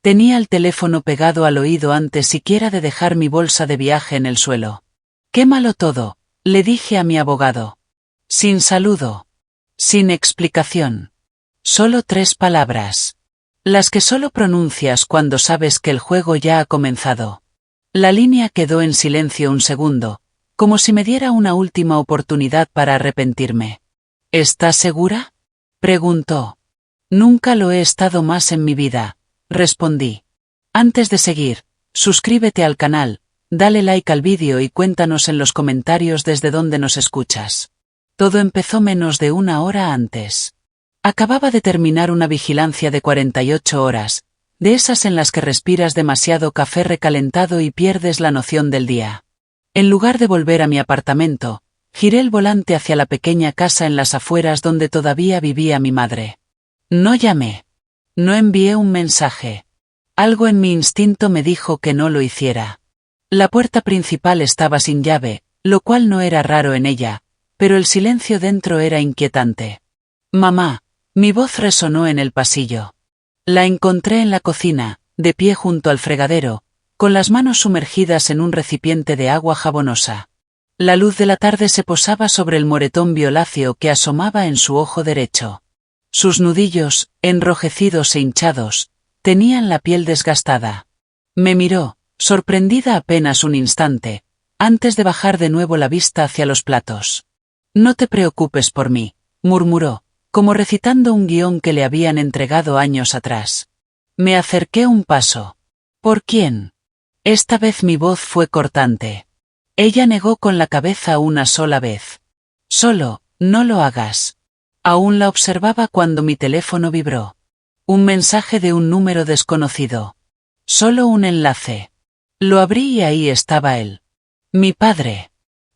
Tenía el teléfono pegado al oído antes siquiera de dejar mi bolsa de viaje en el suelo. «Qué malo todo», le dije a mi abogado. Sin saludo. Sin explicación. Solo 3 palabras. Las que solo pronuncias cuando sabes que el juego ya ha comenzado. La línea quedó en silencio un segundo, como si me diera una última oportunidad para arrepentirme. «¿Estás segura?», preguntó. «Nunca lo he estado más en mi vida», respondí. Antes de seguir, suscríbete al canal, dale like al vídeo y cuéntanos en los comentarios desde dónde nos escuchas. Todo empezó menos de 1 hora antes. Acababa de terminar una vigilancia de 48 horas, de esas en las que respiras demasiado café recalentado y pierdes la noción del día. En lugar de volver a mi apartamento, giré el volante hacia la pequeña casa en las afueras donde todavía vivía mi madre. No llamé. No envié un mensaje. Algo en mi instinto me dijo que no lo hiciera. La puerta principal estaba sin llave, lo cual no era raro en ella, pero el silencio dentro era inquietante. «Mamá», mi voz resonó en el pasillo. La encontré en la cocina, de pie junto al fregadero, con las manos sumergidas en un recipiente de agua jabonosa. La luz de la tarde se posaba sobre el moretón violáceo que asomaba en su ojo derecho. Sus nudillos, enrojecidos e hinchados, tenían la piel desgastada. Me miró, sorprendida apenas un instante, antes de bajar de nuevo la vista hacia los platos. «No te preocupes por mí», murmuró, como recitando un guión que le habían entregado años atrás. Me acerqué un paso. «¿Por quién?». Esta vez mi voz fue cortante. Ella negó con la cabeza una sola vez. «Solo, no lo hagas». Aún la observaba cuando mi teléfono vibró. Un mensaje de un número desconocido. Solo un enlace. Lo abrí y ahí estaba él. Mi padre.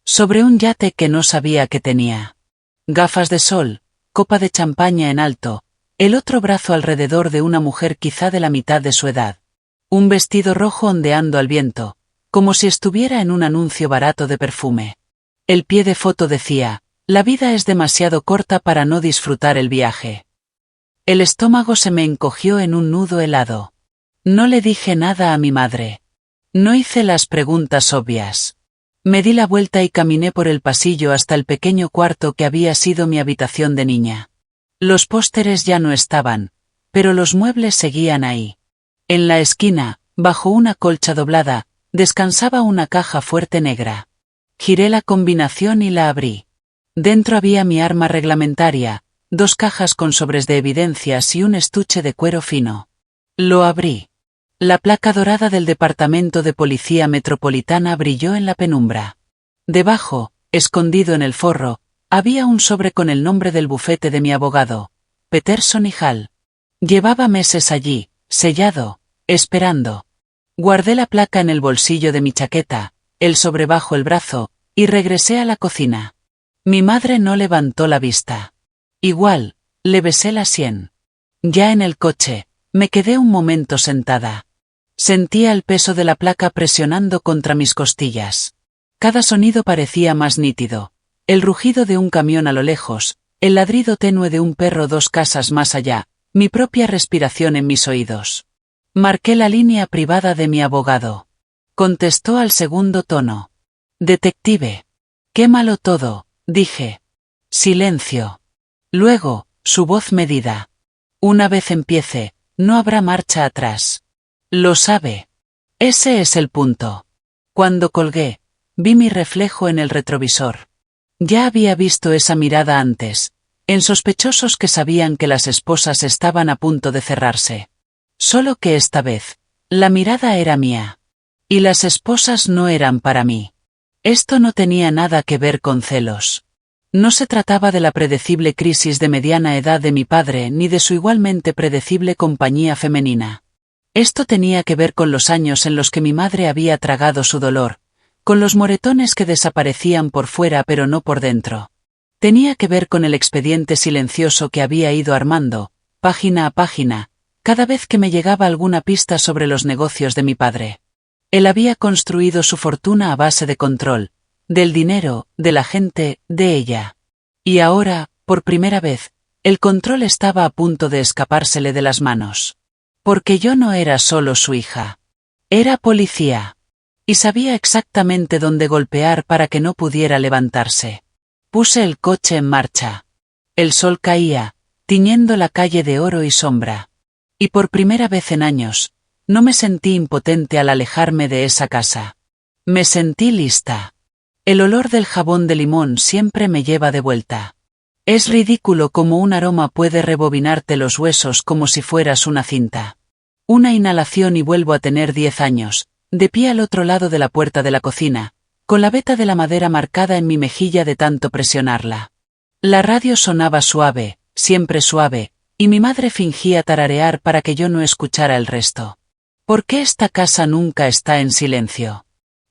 Sobre un yate que no sabía que tenía. Gafas de sol, copa de champaña en alto, el otro brazo alrededor de una mujer quizá de la mitad de su edad. Un vestido rojo ondeando al viento, como si estuviera en un anuncio barato de perfume. El pie de foto decía: «La vida es demasiado corta para no disfrutar el viaje». El estómago se me encogió en un nudo helado. No le dije nada a mi madre. No hice las preguntas obvias. Me di la vuelta y caminé por el pasillo hasta el pequeño cuarto que había sido mi habitación de niña. Los pósteres ya no estaban, pero los muebles seguían ahí. En la esquina, bajo una colcha doblada, descansaba una caja fuerte negra. Giré la combinación y la abrí. Dentro había mi arma reglamentaria, 2 cajas con sobres de evidencias y un estuche de cuero fino. Lo abrí. La placa dorada del Departamento de Policía Metropolitana brilló en la penumbra. Debajo, escondido en el forro, había un sobre con el nombre del bufete de mi abogado, Peterson y Hall. Llevaba meses allí, sellado, esperando. Guardé la placa en el bolsillo de mi chaqueta, el sobre bajo el brazo, y regresé a la cocina. Mi madre no levantó la vista. Igual, le besé la sien. Ya en el coche, me quedé un momento sentada. Sentía el peso de la placa presionando contra mis costillas. Cada sonido parecía más nítido. El rugido de un camión a lo lejos, el ladrido tenue de un perro 2 casas más allá, mi propia respiración en mis oídos. Marqué la línea privada de mi abogado. Contestó al segundo tono. «Detective». «Qué malo todo», dije. Silencio. Luego, su voz medida. «Una vez empiece, no habrá marcha atrás. Lo sabe». Ese es el punto. Cuando colgué, vi mi reflejo en el retrovisor. Ya había visto esa mirada antes, en sospechosos que sabían que las esposas estaban a punto de cerrarse. Solo que esta vez, la mirada era mía. Y las esposas no eran para mí. Esto no tenía nada que ver con celos. No se trataba de la predecible crisis de mediana edad de mi padre ni de su igualmente predecible compañía femenina. Esto tenía que ver con los años en los que mi madre había tragado su dolor, con los moretones que desaparecían por fuera pero no por dentro. Tenía que ver con el expediente silencioso que había ido armando, página a página, cada vez que me llegaba alguna pista sobre los negocios de mi padre. Él había construido su fortuna a base de control, del dinero, de la gente, de ella. Y ahora, por primera vez, el control estaba a punto de escapársele de las manos. Porque yo no era solo su hija. Era policía. Y sabía exactamente dónde golpear para que no pudiera levantarse. Puse el coche en marcha. El sol caía, tiñendo la calle de oro y sombra. Y por primera vez en años, no me sentí impotente al alejarme de esa casa. Me sentí lista. El olor del jabón de limón siempre me lleva de vuelta. Es ridículo cómo un aroma puede rebobinarte los huesos como si fueras una cinta. Una inhalación y vuelvo a tener 10 años, de pie al otro lado de la puerta de la cocina, con la veta de la madera marcada en mi mejilla de tanto presionarla. La radio sonaba suave, siempre suave, y mi madre fingía tararear para que yo no escuchara el resto. ¿Por qué esta casa nunca está en silencio?,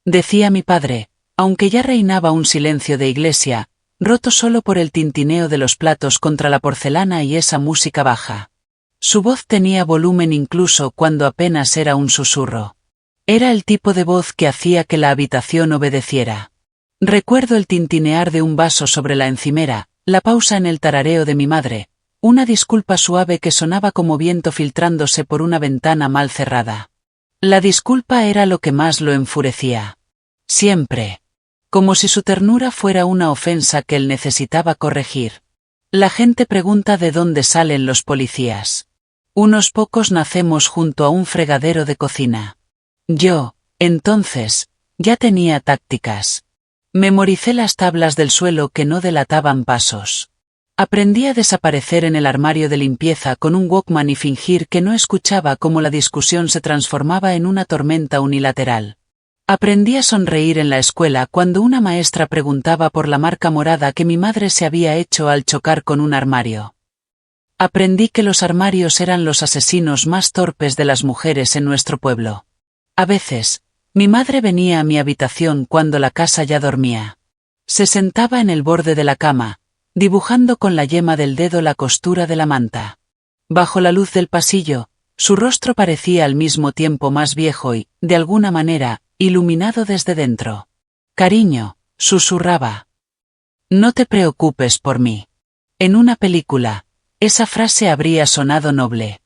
decía mi padre, aunque ya reinaba un silencio de iglesia, roto solo por el tintineo de los platos contra la porcelana y esa música baja. Su voz tenía volumen incluso cuando apenas era un susurro. Era el tipo de voz que hacía que la habitación obedeciera. Recuerdo el tintinear de un vaso sobre la encimera, la pausa en el tarareo de mi madre, una disculpa suave que sonaba como viento filtrándose por una ventana mal cerrada. La disculpa era lo que más lo enfurecía. Siempre. Como si su ternura fuera una ofensa que él necesitaba corregir. La gente pregunta de dónde salen los policías. Unos pocos nacemos junto a un fregadero de cocina. Yo, entonces, ya tenía tácticas. Memoricé las tablas del suelo que no delataban pasos. Aprendí a desaparecer en el armario de limpieza con un Walkman y fingir que no escuchaba cómo la discusión se transformaba en una tormenta unilateral. Aprendí a sonreír en la escuela cuando una maestra preguntaba por la marca morada que mi madre se había hecho al chocar con un armario. Aprendí que los armarios eran los asesinos más torpes de las mujeres en nuestro pueblo. A veces, mi madre venía a mi habitación cuando la casa ya dormía. Se sentaba en el borde de la cama, dibujando con la yema del dedo la costura de la manta. Bajo la luz del pasillo, su rostro parecía al mismo tiempo más viejo y, de alguna manera, iluminado desde dentro. Cariño, susurraba. No te preocupes por mí. En una película, esa frase habría sonado noble.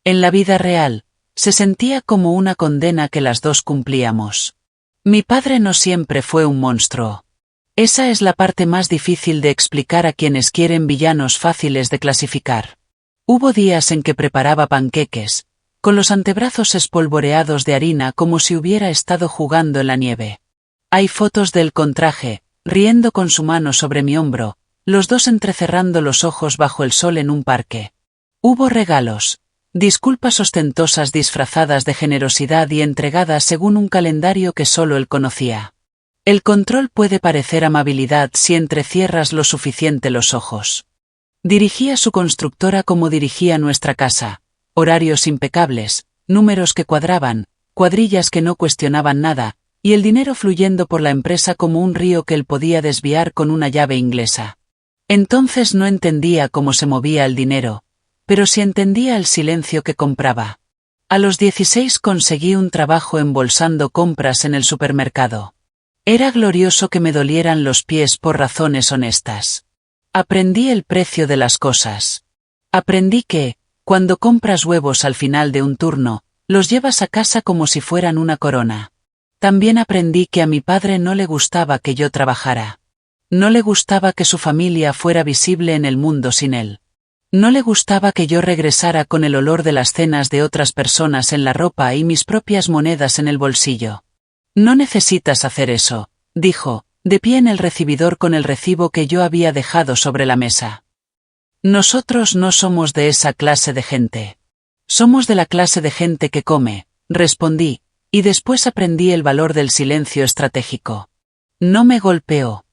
En la vida real, se sentía como una condena que las dos cumplíamos. Mi padre no siempre fue un monstruo. Esa es la parte más difícil de explicar a quienes quieren villanos fáciles de clasificar. Hubo días en que preparaba panqueques, con los antebrazos espolvoreados de harina como si hubiera estado jugando en la nieve. Hay fotos del contraje, riendo con su mano sobre mi hombro, los dos entrecerrando los ojos bajo el sol en un parque. Hubo regalos, disculpas ostentosas disfrazadas de generosidad y entregadas según un calendario que solo él conocía. El control puede parecer amabilidad si entrecierras lo suficiente los ojos. Dirigía su constructora como dirigía nuestra casa. Horarios impecables, números que cuadraban, cuadrillas que no cuestionaban nada, y el dinero fluyendo por la empresa como un río que él podía desviar con una llave inglesa. Entonces no entendía cómo se movía el dinero, pero sí entendía el silencio que compraba. A los 16 conseguí un trabajo embolsando compras en el supermercado. Era glorioso que me dolieran los pies por razones honestas. Aprendí el precio de las cosas. Aprendí que, cuando compras huevos al final de un turno, los llevas a casa como si fueran una corona. También aprendí que a mi padre no le gustaba que yo trabajara. No le gustaba que su familia fuera visible en el mundo sin él. No le gustaba que yo regresara con el olor de las cenas de otras personas en la ropa y mis propias monedas en el bolsillo. No necesitas hacer eso, dijo, de pie en el recibidor con el recibo que yo había dejado sobre la mesa. Nosotros no somos de esa clase de gente. Somos de la clase de gente que come, respondí, y después aprendí el valor del silencio estratégico. No me golpeó.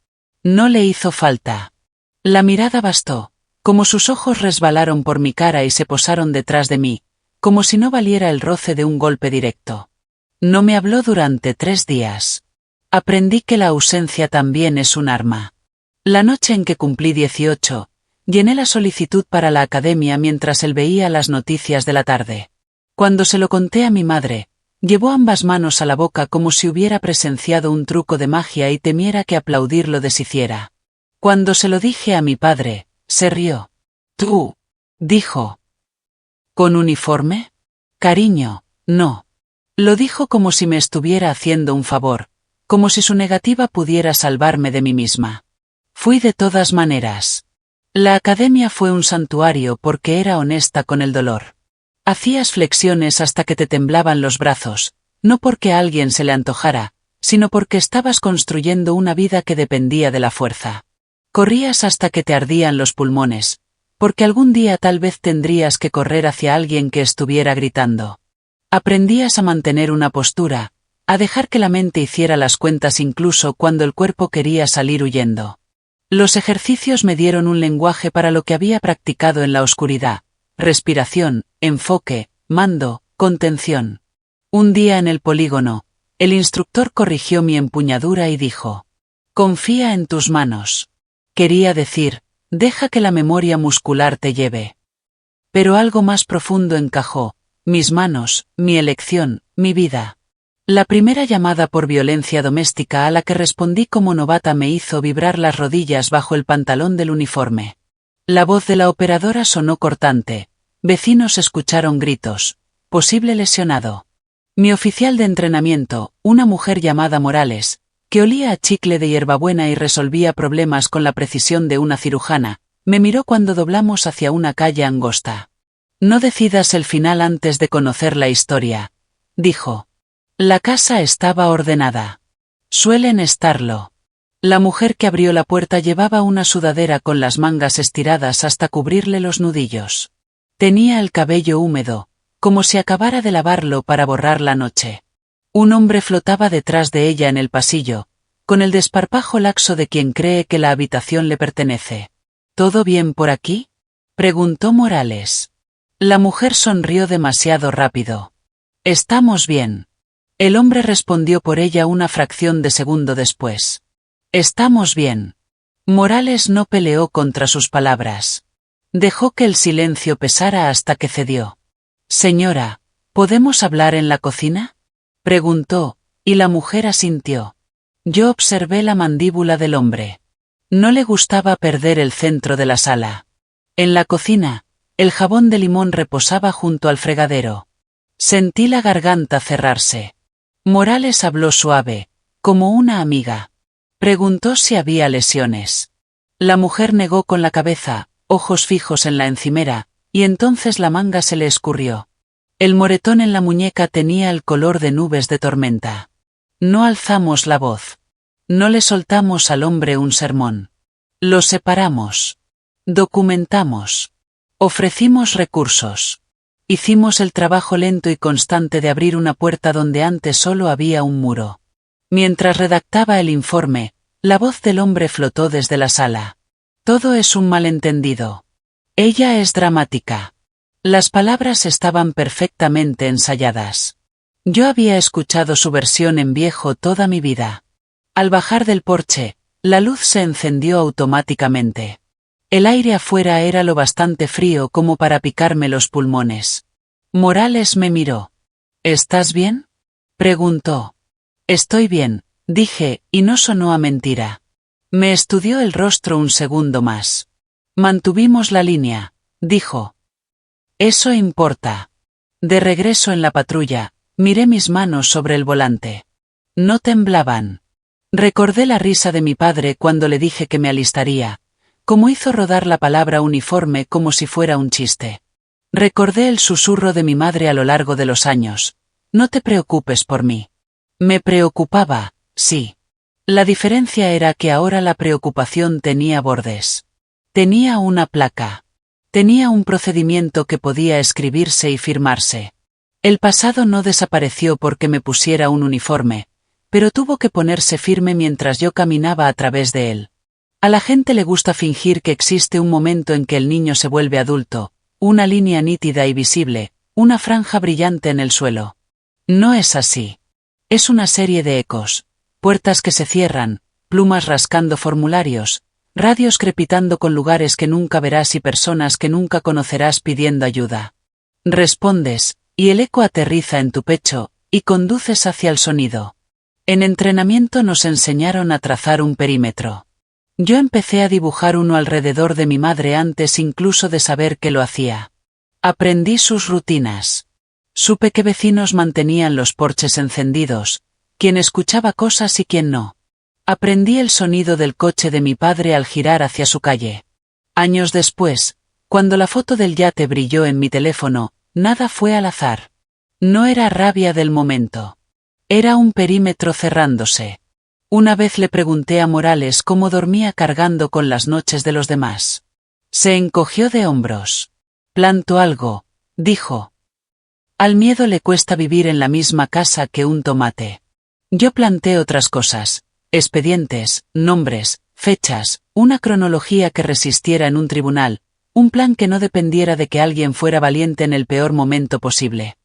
No le hizo falta. La mirada bastó, como sus ojos resbalaron por mi cara y se posaron detrás de mí, como si no valiera el roce de un golpe directo. No me habló durante 3 días. Aprendí que la ausencia también es un arma. La noche en que cumplí 18, llené la solicitud para la academia mientras él veía las noticias de la tarde. Cuando se lo conté a mi madre, llevó ambas manos a la boca como si hubiera presenciado un truco de magia y temiera que aplaudir lo deshiciera. Cuando se lo dije a mi padre, se rió. «¿Tú?», dijo. «¿Con uniforme?». Cariño, no. Lo dijo como si me estuviera haciendo un favor, como si su negativa pudiera salvarme de mí misma. Fui de todas maneras. La academia fue un santuario porque era honesta con el dolor. Hacías flexiones hasta que te temblaban los brazos, no porque a alguien se le antojara, sino porque estabas construyendo una vida que dependía de la fuerza. Corrías hasta que te ardían los pulmones, porque algún día tal vez tendrías que correr hacia alguien que estuviera gritando. Aprendías a mantener una postura, a dejar que la mente hiciera las cuentas incluso cuando el cuerpo quería salir huyendo. Los ejercicios me dieron un lenguaje para lo que había practicado en la oscuridad: respiración, enfoque, mando, contención. Un día en el polígono, el instructor corrigió mi empuñadura y dijo: confía en tus manos. Quería decir, deja que la memoria muscular te lleve. Pero algo más profundo encajó: mis manos, mi elección, mi vida. La primera llamada por violencia doméstica a la que respondí como novata me hizo vibrar las rodillas bajo el pantalón del uniforme. La voz de la operadora sonó cortante. Vecinos escucharon gritos. Posible lesionado. Mi oficial de entrenamiento, una mujer llamada Morales, que olía a chicle de hierbabuena y resolvía problemas con la precisión de una cirujana, me miró cuando doblamos hacia una calle angosta. No decidas el final antes de conocer la historia, dijo. La casa estaba ordenada. Suelen estarlo. La mujer que abrió la puerta llevaba una sudadera con las mangas estiradas hasta cubrirle los nudillos. Tenía el cabello húmedo, como si acabara de lavarlo para borrar la noche. Un hombre flotaba detrás de ella en el pasillo, con el desparpajo laxo de quien cree que la habitación le pertenece. ¿Todo bien por aquí?, preguntó Morales. La mujer sonrió demasiado rápido. Estamos bien. El hombre respondió por ella una fracción de segundo después. Estamos bien. Morales no peleó contra sus palabras. Dejó que el silencio pesara hasta que cedió. Señora, ¿podemos hablar en la cocina?, preguntó, y la mujer asintió. Yo observé la mandíbula del hombre. No le gustaba perder el centro de la sala. En la cocina, el jabón de limón reposaba junto al fregadero. Sentí la garganta cerrarse. Morales habló suave, como una amiga. Preguntó si había lesiones. La mujer negó con la cabeza, ojos fijos en la encimera, y entonces la manga se le escurrió. El moretón en la muñeca tenía el color de nubes de tormenta. No alzamos la voz. No le soltamos al hombre un sermón. Lo separamos. Documentamos. Ofrecimos recursos. Hicimos el trabajo lento y constante de abrir una puerta donde antes solo había un muro. Mientras redactaba el informe, la voz del hombre flotó desde la sala. Todo es un malentendido. Ella es dramática. Las palabras estaban perfectamente ensayadas. Yo había escuchado su versión en viejo toda mi vida. Al bajar del porche, la luz se encendió automáticamente. El aire afuera era lo bastante frío como para picarme los pulmones. Morales me miró. ¿Estás bien?, preguntó. Estoy bien, dije, y no sonó a mentira. Me estudió el rostro un segundo más. Mantuvimos la línea, dijo. Eso importa. De regreso en la patrulla, miré mis manos sobre el volante. No temblaban. Recordé la risa de mi padre cuando le dije que me alistaría, como hizo rodar la palabra uniforme como si fuera un chiste. Recordé el susurro de mi madre a lo largo de los años. No te preocupes por mí. Me preocupaba, sí. La diferencia era que ahora la preocupación tenía bordes. Tenía una placa. Tenía un procedimiento que podía escribirse y firmarse. El pasado no desapareció porque me pusiera un uniforme, pero tuvo que ponerse firme mientras yo caminaba a través de él. A la gente le gusta fingir que existe un momento en que el niño se vuelve adulto, una línea nítida y visible, una franja brillante en el suelo. No es así. Es una serie de ecos, puertas que se cierran, plumas rascando formularios, radios crepitando con lugares que nunca verás y personas que nunca conocerás pidiendo ayuda. Respondes, y el eco aterriza en tu pecho, y conduces hacia el sonido. En entrenamiento nos enseñaron a trazar un perímetro. Yo empecé a dibujar uno alrededor de mi madre antes incluso de saber que lo hacía. Aprendí sus rutinas. Supe qué vecinos mantenían los porches encendidos, quién escuchaba cosas y quién no. Aprendí el sonido del coche de mi padre al girar hacia su calle. Años después, cuando la foto del yate brilló en mi teléfono, nada fue al azar. No era rabia del momento. Era un perímetro cerrándose. Una vez le pregunté a Morales cómo dormía cargando con las noches de los demás. Se encogió de hombros. Planto algo, dijo. Al miedo le cuesta vivir en la misma casa que un tomate. Yo planté otras cosas, expedientes, nombres, fechas, una cronología que resistiera en un tribunal, un plan que no dependiera de que alguien fuera valiente en el peor momento posible.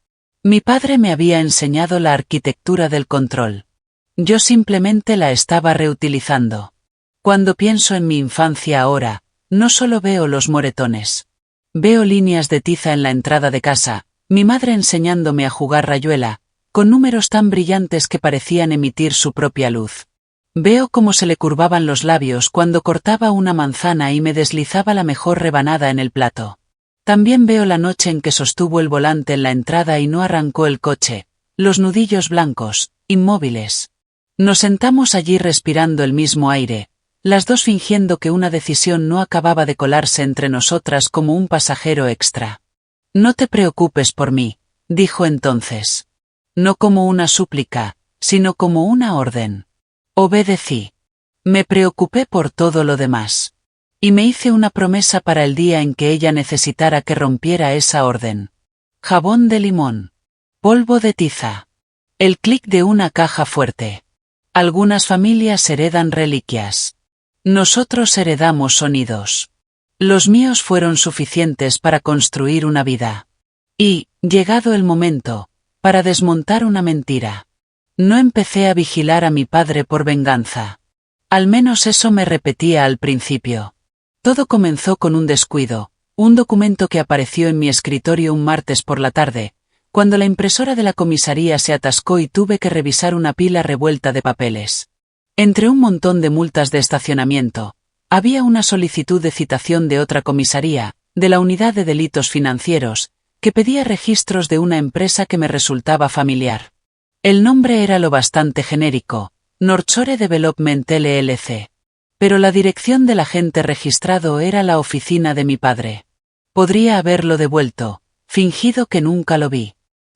Mi padre me había enseñado la arquitectura del control. Yo simplemente la estaba reutilizando. Cuando pienso en mi infancia ahora, no solo veo los moretones. Veo líneas de tiza en la entrada de casa, mi madre enseñándome a jugar rayuela, con números tan brillantes que parecían emitir su propia luz. Veo cómo se le curvaban los labios cuando cortaba una manzana y me deslizaba la mejor rebanada en el plato. También veo la noche en que sostuvo el volante en la entrada y no arrancó el coche, los nudillos blancos, inmóviles. Nos sentamos allí respirando el mismo aire, las dos fingiendo que una decisión no acababa de colarse entre nosotras como un pasajero extra. No te preocupes por mí, dijo entonces. No como una súplica, sino como una orden. Obedecí. Me preocupé por todo lo demás. Y me hice una promesa para el día en que ella necesitara que rompiera esa orden. Jabón de limón. Polvo de tiza. El clic de una caja fuerte. Algunas familias heredan reliquias. Nosotros heredamos sonidos. Los míos fueron suficientes para construir una vida. Y, llegado el momento, para desmontar una mentira. No empecé a vigilar a mi padre por venganza. Al menos eso me repetía al principio. Todo comenzó con un descuido, un documento que apareció en mi escritorio un martes por la tarde, cuando la impresora de la comisaría se atascó y tuve que revisar una pila revuelta de papeles. Entre un montón de multas de estacionamiento, había una solicitud de citación de otra comisaría, de la Unidad de Delitos Financieros, que pedía registros de una empresa que me resultaba familiar. El nombre era lo bastante genérico, Northshore Development LLC. Pero la dirección del agente registrado era la oficina de mi padre. Podría haberlo devuelto, fingido que nunca lo vi.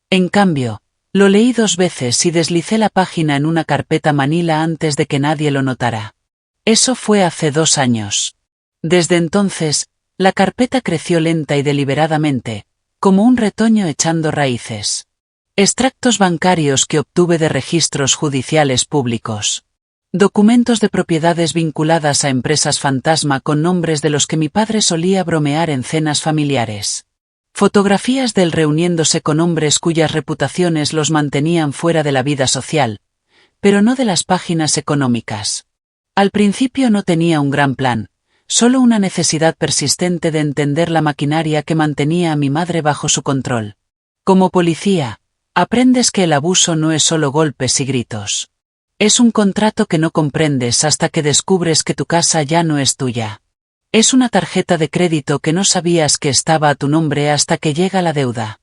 En cambio, lo leí 2 veces y deslicé la página en una carpeta Manila antes de que nadie lo notara. Eso fue hace 2 años. Desde entonces, la carpeta creció lenta y deliberadamente, como un retoño echando raíces. Extractos bancarios que obtuve de registros judiciales públicos. Documentos de propiedades vinculadas a empresas fantasma con nombres de los que mi padre solía bromear en cenas familiares. Fotografías de él reuniéndose con hombres cuyas reputaciones los mantenían fuera de la vida social, pero no de las páginas económicas. Al principio no tenía un gran plan, solo una necesidad persistente de entender la maquinaria que mantenía a mi madre bajo su control. Como policía, aprendes que el abuso no es solo golpes y gritos. Es un contrato que no comprendes hasta que descubres que tu casa ya no es tuya. Es una tarjeta de crédito que no sabías que estaba a tu nombre hasta que llega la deuda.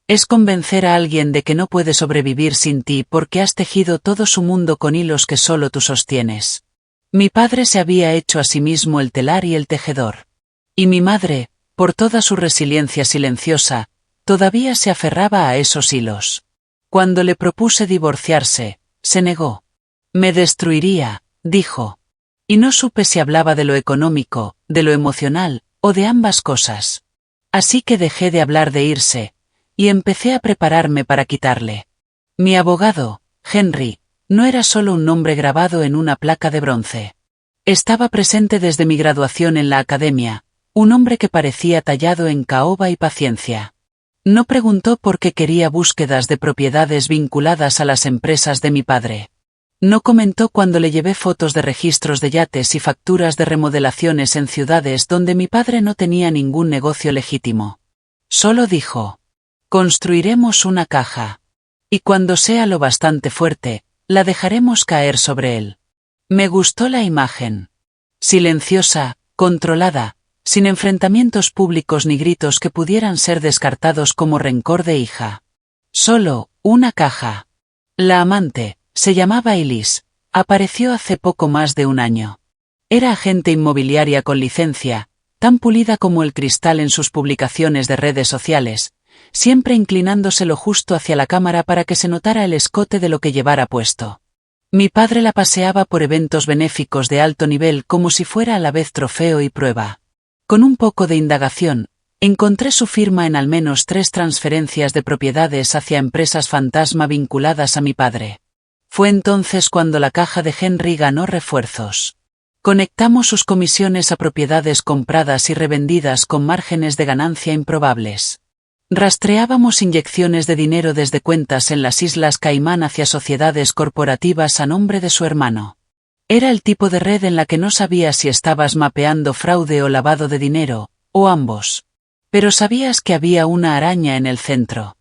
Es convencer a alguien de que no puede sobrevivir sin ti porque has tejido todo su mundo con hilos que solo tú sostienes. Mi padre se había hecho a sí mismo el telar y el tejedor. Y mi madre, por toda su resiliencia silenciosa, todavía se aferraba a esos hilos. Cuando le propuse divorciarse, se negó. Me destruiría, dijo. Y no supe si hablaba de lo económico, de lo emocional, o de ambas cosas. Así que dejé de hablar de irse, y empecé a prepararme para quitarle. Mi abogado, Henry, no era solo un nombre grabado en una placa de bronce. Estaba presente desde mi graduación en la academia, un hombre que parecía tallado en caoba y paciencia. No preguntó por qué quería búsquedas de propiedades vinculadas a las empresas de mi padre. No comentó cuando le llevé fotos de registros de yates y facturas de remodelaciones en ciudades donde mi padre no tenía ningún negocio legítimo. Solo dijo: construiremos una caja. Y cuando sea lo bastante fuerte, la dejaremos caer sobre él. Me gustó la imagen. Silenciosa, controlada, sin enfrentamientos públicos ni gritos que pudieran ser descartados como rencor de hija. Solo, una caja. La amante, se llamaba Elise, apareció hace poco más de un año. Era agente inmobiliaria con licencia, tan pulida como el cristal en sus publicaciones de redes sociales, siempre inclinándose lo justo hacia la cámara para que se notara el escote de lo que llevara puesto. Mi padre la paseaba por eventos benéficos de alto nivel como si fuera a la vez trofeo y prueba. Con un poco de indagación, encontré su firma en al menos 3 transferencias de propiedades hacia empresas fantasma vinculadas a mi padre. Fue entonces cuando la caja de Henry ganó refuerzos. Conectamos sus comisiones a propiedades compradas y revendidas con márgenes de ganancia improbables. Rastreábamos inyecciones de dinero desde cuentas en las Islas Caimán hacia sociedades corporativas a nombre de su hermano. Era el tipo de red en la que no sabías si estabas mapeando fraude o lavado de dinero, o ambos. Pero sabías que había una araña en el centro.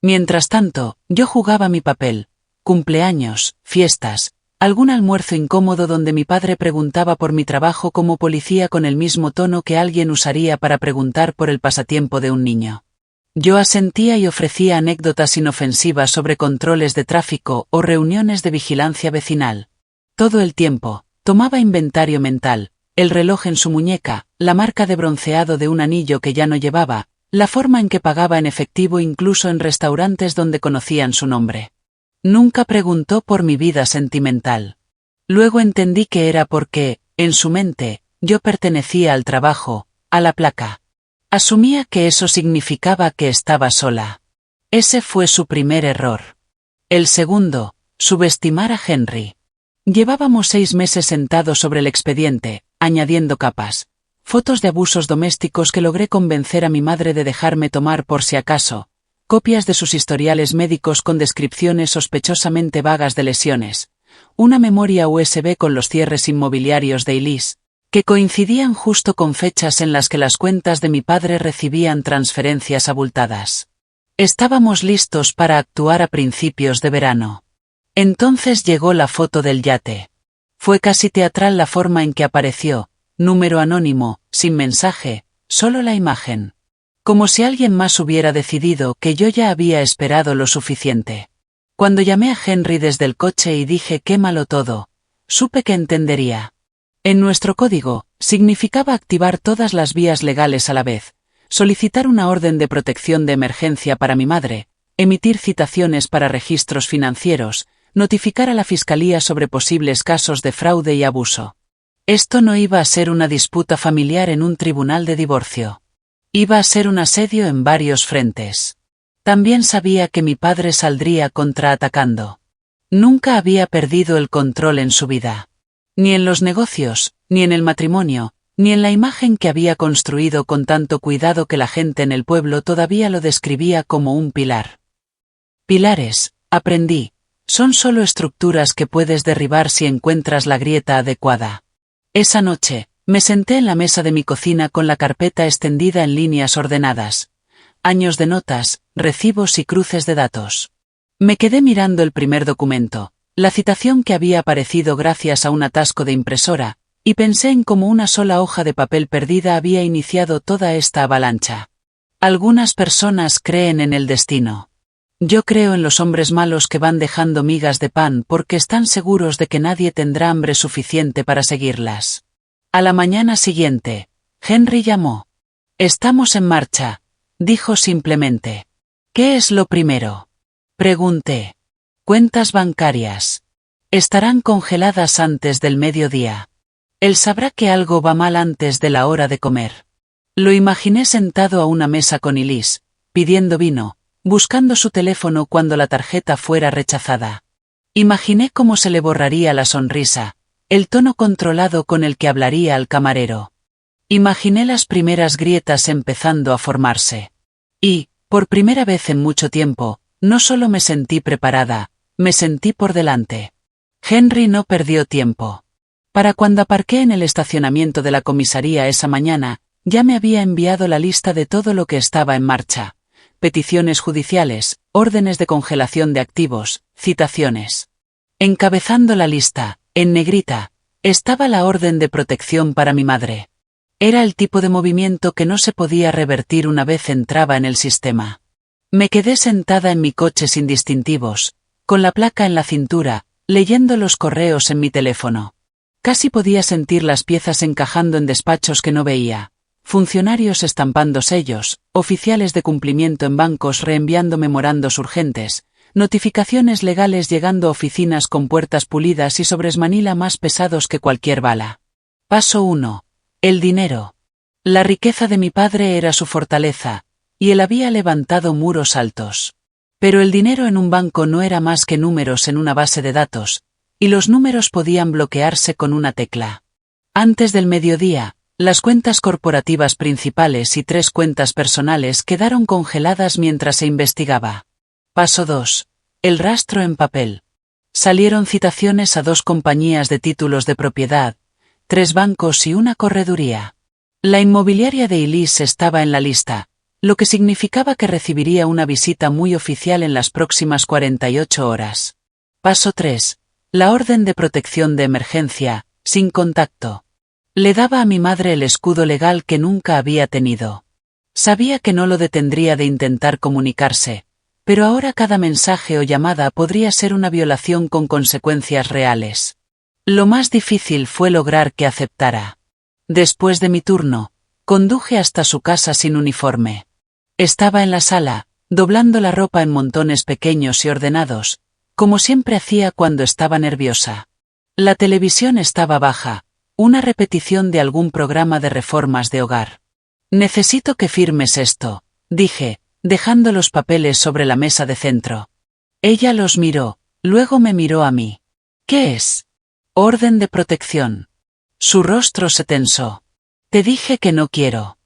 Mientras tanto, yo jugaba mi papel: cumpleaños, fiestas, algún almuerzo incómodo donde mi padre preguntaba por mi trabajo como policía con el mismo tono que alguien usaría para preguntar por el pasatiempo de un niño. Yo asentía y ofrecía anécdotas inofensivas sobre controles de tráfico o reuniones de vigilancia vecinal. Todo el tiempo, tomaba inventario mental: el reloj en su muñeca, la marca de bronceado de un anillo que ya no llevaba, la forma en que pagaba en efectivo incluso en restaurantes donde conocían su nombre. Nunca preguntó por mi vida sentimental. Luego entendí que era porque, en su mente, yo pertenecía al trabajo, a la placa. Asumía que eso significaba que estaba sola. Ese fue su primer error. El segundo, subestimar a Henry. Llevábamos 6 meses sentados sobre el expediente, añadiendo capas. Fotos de abusos domésticos que logré convencer a mi madre de dejarme tomar por si acaso, copias de sus historiales médicos con descripciones sospechosamente vagas de lesiones, una memoria USB con los cierres inmobiliarios de Elise, que coincidían justo con fechas en las que las cuentas de mi padre recibían transferencias abultadas. Estábamos listos para actuar a principios de verano. Entonces llegó la foto del yate. Fue casi teatral la forma en que apareció: número anónimo, sin mensaje, solo la imagen. Como si alguien más hubiera decidido que yo ya había esperado lo suficiente. Cuando llamé a Henry desde el coche y dije quémalo todo, supe que entendería. En nuestro código, significaba activar todas las vías legales a la vez, solicitar una orden de protección de emergencia para mi madre, emitir citaciones para registros financieros, notificar a la fiscalía sobre posibles casos de fraude y abuso. Esto no iba a ser una disputa familiar en un tribunal de divorcio. Iba a ser un asedio en varios frentes. También sabía que mi padre saldría contraatacando. Nunca había perdido el control en su vida. Ni en los negocios, ni en el matrimonio, ni en la imagen que había construido con tanto cuidado que la gente en el pueblo todavía lo describía como un pilar. Pilares, aprendí, son solo estructuras que puedes derribar si encuentras la grieta adecuada. Esa noche, me senté en la mesa de mi cocina con la carpeta extendida en líneas ordenadas. Años de notas, recibos y cruces de datos. Me quedé mirando el primer documento, la citación que había aparecido gracias a un atasco de impresora, y pensé en cómo una sola hoja de papel perdida había iniciado toda esta avalancha. Algunas personas creen en el destino. Yo creo en los hombres malos que van dejando migas de pan porque están seguros de que nadie tendrá hambre suficiente para seguirlas. A la mañana siguiente, Henry llamó. «Estamos en marcha», dijo simplemente. «¿Qué es lo primero?», pregunté. «Cuentas bancarias. Estarán congeladas antes del mediodía. Él sabrá que algo va mal antes de la hora de comer». Lo imaginé sentado a una mesa con Elise, pidiendo vino, buscando su teléfono cuando la tarjeta fuera rechazada. Imaginé cómo se le borraría la sonrisa, el tono controlado con el que hablaría al camarero. Imaginé las primeras grietas empezando a formarse. Y, por primera vez en mucho tiempo, no solo me sentí preparada, me sentí por delante. Henry no perdió tiempo. Para cuando aparqué en el estacionamiento de la comisaría esa mañana, ya me había enviado la lista de todo lo que estaba en marcha. Peticiones judiciales, órdenes de congelación de activos, citaciones. Encabezando la lista, en negrita, estaba la orden de protección para mi madre. Era el tipo de movimiento que no se podía revertir una vez entraba en el sistema. Me quedé sentada en mi coche sin distintivos, con la placa en la cintura, leyendo los correos en mi teléfono. Casi podía sentir las piezas encajando en despachos que no veía. Funcionarios estampando sellos, oficiales de cumplimiento en bancos reenviando memorandos urgentes, notificaciones legales llegando a oficinas con puertas pulidas y sobres Manila más pesados que cualquier bala. Paso 1. El dinero. La riqueza de mi padre era su fortaleza, y él había levantado muros altos. Pero el dinero en un banco no era más que números en una base de datos, y los números podían bloquearse con una tecla. Antes del mediodía, las cuentas corporativas principales y 3 cuentas personales quedaron congeladas mientras se investigaba. Paso 2. El rastro en papel. Salieron citaciones a 2 compañías de títulos de propiedad, 3 bancos y una correduría. La inmobiliaria de Elise estaba en la lista, lo que significaba que recibiría una visita muy oficial en las próximas 48 horas. Paso 3. La orden de protección de emergencia, sin contacto. Le daba a mi madre el escudo legal que nunca había tenido. Sabía que no lo detendría de intentar comunicarse, pero ahora cada mensaje o llamada podría ser una violación con consecuencias reales. Lo más difícil fue lograr que aceptara. Después de mi turno, conduje hasta su casa sin uniforme. Estaba en la sala, doblando la ropa en montones pequeños y ordenados, como siempre hacía cuando estaba nerviosa. La televisión estaba baja, una repetición de algún programa de reformas de hogar. Necesito que firmes esto, dije, dejando los papeles sobre la mesa de centro. Ella los miró, luego me miró a mí. ¿Qué es? Orden de protección. Su rostro se tensó. Te dije que no quiero.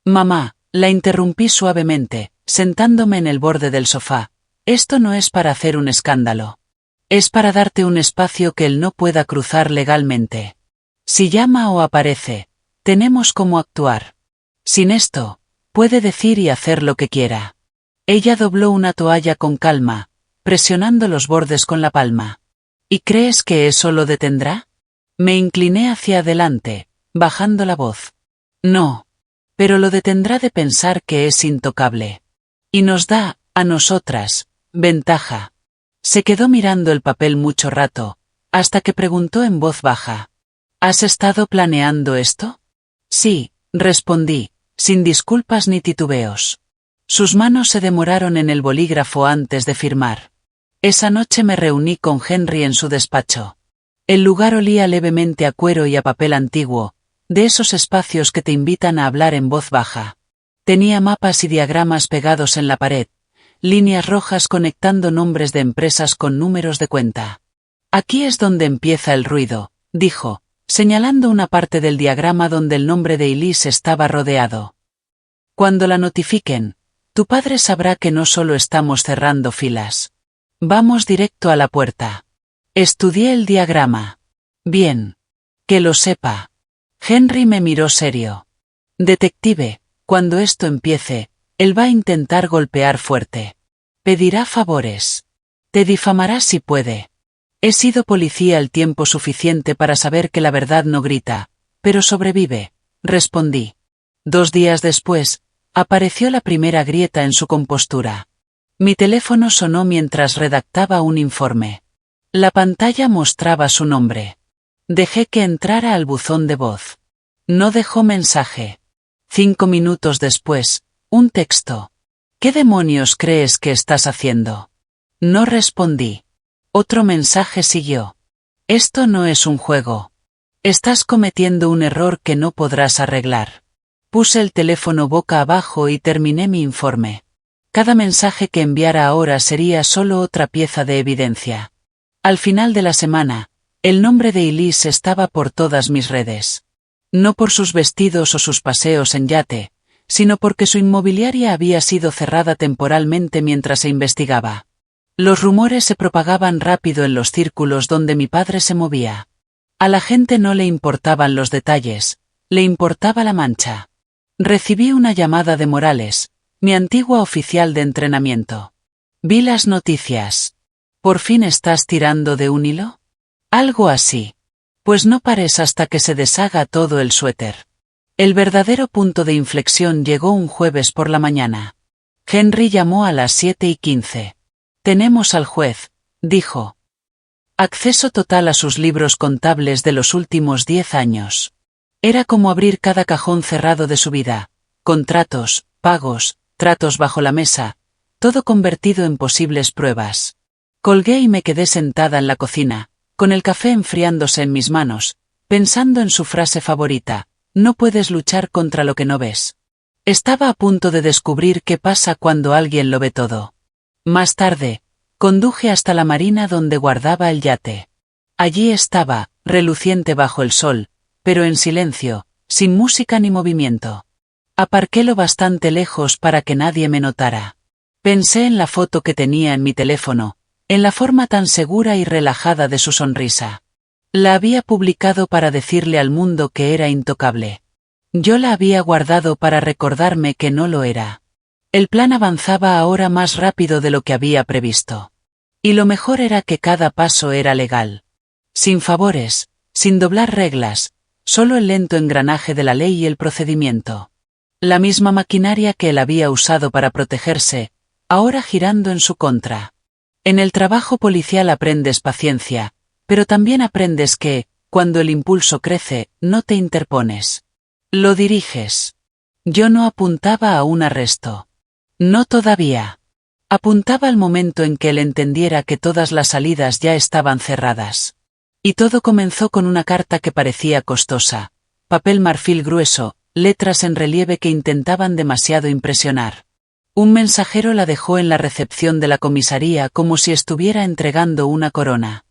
Mamá, la interrumpí suavemente, sentándome en el borde del sofá. Esto no es para hacer un escándalo. Es para darte un espacio que él no pueda cruzar legalmente. Si llama o aparece, tenemos cómo actuar. Sin esto, puede decir y hacer lo que quiera. Ella dobló una toalla con calma, presionando los bordes con la palma. ¿Y crees que eso lo detendrá? Me incliné hacia adelante, bajando la voz. No. Pero lo detendrá de pensar que es intocable. Y nos da, a nosotras, ventaja. Se quedó mirando el papel mucho rato, hasta que preguntó en voz baja. ¿Has estado planeando esto? Sí, respondí, sin disculpas ni titubeos. Sus manos se demoraron en el bolígrafo antes de firmar. Esa noche me reuní con Henry en su despacho. El lugar olía levemente a cuero y a papel antiguo, de esos espacios que te invitan a hablar en voz baja. Tenía mapas y diagramas pegados en la pared, líneas rojas conectando nombres de empresas con números de cuenta. Aquí es donde empieza el ruido, dijo, señalando una parte del diagrama donde el nombre de Elise estaba rodeado. Cuando la notifiquen, tu padre sabrá que no solo estamos cerrando filas. Vamos directo a la puerta. Estudié el diagrama. Bien. Que lo sepa. Henry me miró serio. Detective, cuando esto empiece, él va a intentar golpear fuerte. Pedirá favores. Te difamará si puede. He sido policía el tiempo suficiente para saber que la verdad no grita, pero sobrevive, respondí. 2 días después, apareció la primera grieta en su compostura. Mi teléfono sonó mientras redactaba un informe. La pantalla mostraba su nombre. Dejé que entrara al buzón de voz. No dejó mensaje. 5 minutos después, un texto. ¿Qué demonios crees que estás haciendo? No respondí. Otro mensaje siguió. Esto no es un juego. Estás cometiendo un error que no podrás arreglar. Puse el teléfono boca abajo y terminé mi informe. Cada mensaje que enviara ahora sería solo otra pieza de evidencia. Al final de la semana, el nombre de Elise estaba por todas mis redes. No por sus vestidos o sus paseos en yate, sino porque su inmobiliaria había sido cerrada temporalmente mientras se investigaba. Los rumores se propagaban rápido en los círculos donde mi padre se movía. A la gente no le importaban los detalles, le importaba la mancha. Recibí una llamada de Morales, mi antigua oficial de entrenamiento. Vi las noticias. ¿Por fin estás tirando de un hilo? Algo así. Pues no pares hasta que se deshaga todo el suéter. El verdadero punto de inflexión llegó un jueves por la mañana. Henry llamó a las 7:15. Tenemos al juez, dijo. Acceso total a sus libros contables de los últimos 10 años. Era como abrir cada cajón cerrado de su vida. Contratos, pagos, tratos bajo la mesa, todo convertido en posibles pruebas. Colgué y me quedé sentada en la cocina, con el café enfriándose en mis manos, pensando en su frase favorita: no puedes luchar contra lo que no ves. Estaba a punto de descubrir qué pasa cuando alguien lo ve todo. Más tarde, conduje hasta la marina donde guardaba el yate. Allí estaba, reluciente bajo el sol, pero en silencio, sin música ni movimiento. Aparqué lo bastante lejos para que nadie me notara. Pensé en la foto que tenía en mi teléfono, en la forma tan segura y relajada de su sonrisa. La había publicado para decirle al mundo que era intocable. Yo la había guardado para recordarme que no lo era. El plan avanzaba ahora más rápido de lo que había previsto. Y lo mejor era que cada paso era legal. Sin favores, sin doblar reglas, solo el lento engranaje de la ley y el procedimiento. La misma maquinaria que él había usado para protegerse, ahora girando en su contra. En el trabajo policial aprendes paciencia, pero también aprendes que, cuando el impulso crece, no te interpones. Lo diriges. Yo no apuntaba a un arresto. No todavía. Apuntaba al momento en que él entendiera que todas las salidas ya estaban cerradas. Y todo comenzó con una carta que parecía costosa, papel marfil grueso, letras en relieve que intentaban demasiado impresionar. Un mensajero la dejó en la recepción de la comisaría como si estuviera entregando una corona.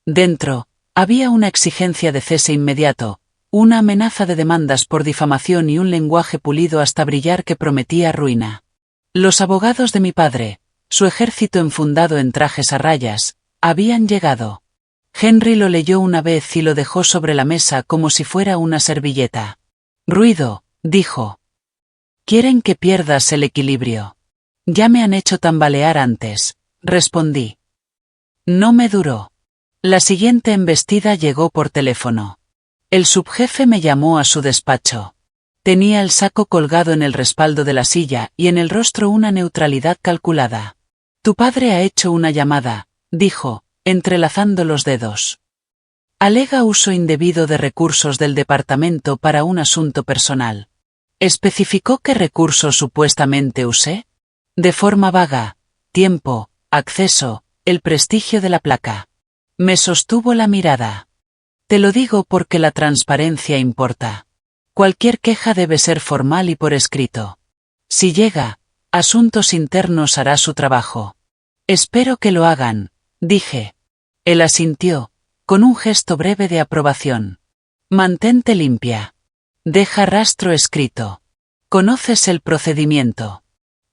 Dentro, había una exigencia de cese inmediato, una amenaza de demandas por difamación y un lenguaje pulido hasta brillar que prometía ruina. Los abogados de mi padre, su ejército enfundado en trajes a rayas, habían llegado. Henry lo leyó una vez y lo dejó sobre la mesa como si fuera una servilleta. Ruido, dijo. Quieren que pierdas el equilibrio. Ya me han hecho tambalear antes, respondí. No me duró. La siguiente embestida llegó por teléfono. El subjefe me llamó a su despacho. Tenía el saco colgado en el respaldo de la silla y en el rostro una neutralidad calculada. Tu padre ha hecho una llamada, dijo, entrelazando los dedos. Alega uso indebido de recursos del departamento para un asunto personal. ¿Especificó qué recursos supuestamente usé? De forma vaga: tiempo, acceso, el prestigio de la placa. Me sostuvo la mirada. Te lo digo porque la transparencia importa. Cualquier queja debe ser formal y por escrito. Si llega, Asuntos Internos hará su trabajo. Espero que lo hagan, dije. Él asintió, con un gesto breve de aprobación. Mantente limpia. Deja rastro escrito. Conoces el procedimiento.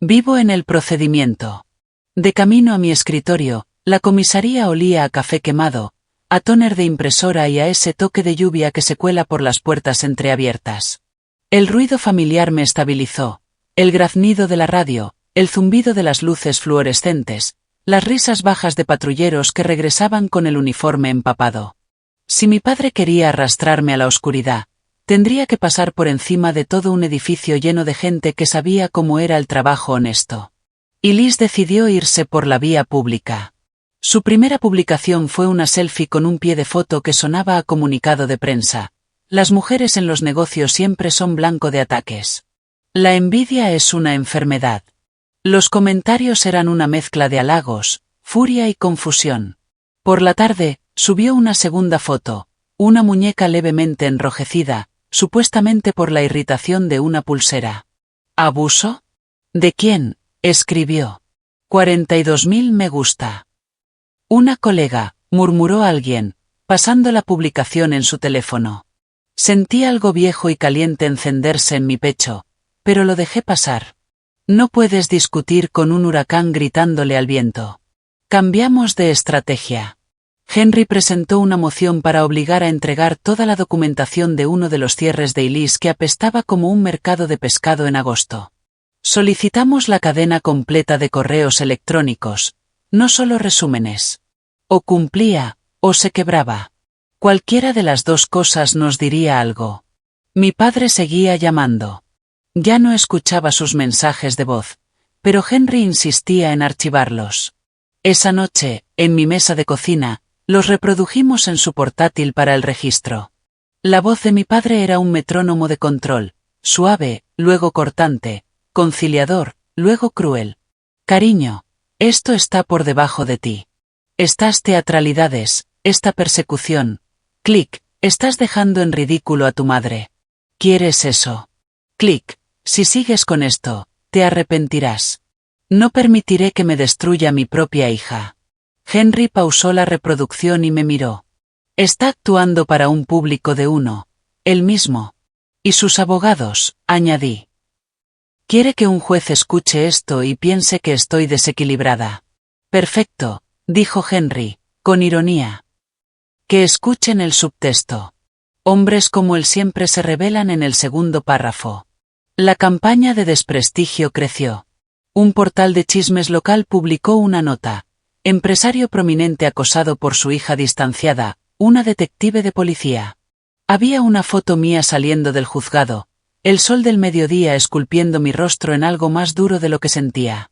Vivo en el procedimiento. De camino a mi escritorio, la comisaría olía a café quemado, a tóner de impresora y a ese toque de lluvia que se cuela por las puertas entreabiertas. El ruido familiar me estabilizó, el graznido de la radio, el zumbido de las luces fluorescentes, las risas bajas de patrulleros que regresaban con el uniforme empapado. Si mi padre quería arrastrarme a la oscuridad, tendría que pasar por encima de todo un edificio lleno de gente que sabía cómo era el trabajo honesto. Y Liz decidió irse por la vía pública. Su primera publicación fue una selfie con un pie de foto que sonaba a comunicado de prensa. Las mujeres en los negocios siempre son blanco de ataques. La envidia es una enfermedad. Los comentarios eran una mezcla de halagos, furia y confusión. Por la tarde, subió una segunda foto, una muñeca levemente enrojecida, supuestamente por la irritación de una pulsera. ¿Abuso? ¿De quién?, escribió. 42.000 me gusta. Una colega, murmuró alguien, pasando la publicación en su teléfono. Sentí algo viejo y caliente encenderse en mi pecho, pero lo dejé pasar. No puedes discutir con un huracán gritándole al viento. Cambiamos de estrategia. Henry presentó una moción para obligar a entregar toda la documentación de uno de los cierres de Elise que apestaba como un mercado de pescado en agosto. Solicitamos la cadena completa de correos electrónicos, no solo resúmenes. O cumplía, o se quebraba. Cualquiera de las dos cosas nos diría algo. Mi padre seguía llamando. Ya no escuchaba sus mensajes de voz, pero Henry insistía en archivarlos. Esa noche, en mi mesa de cocina, los reprodujimos en su portátil para el registro. La voz de mi padre era un metrónomo de control, suave, luego cortante, conciliador, luego cruel. Cariño, esto está por debajo de ti. Estas teatralidades, esta persecución. Clic, estás dejando en ridículo a tu madre. ¿Quieres eso? Clic, si sigues con esto, te arrepentirás. No permitiré que me destruya mi propia hija. Henry pausó la reproducción y me miró. Está actuando para un público de uno. Él mismo. Y sus abogados, añadí. Quiere que un juez escuche esto y piense que estoy desequilibrada. Perfecto, dijo Henry, con ironía. Que escuchen el subtexto. Hombres como él siempre se revelan en el segundo párrafo. La campaña de desprestigio creció. Un portal de chismes local publicó una nota. Empresario prominente acosado por su hija distanciada, una detective de policía. Había una foto mía saliendo del juzgado, el sol del mediodía esculpiendo mi rostro en algo más duro de lo que sentía.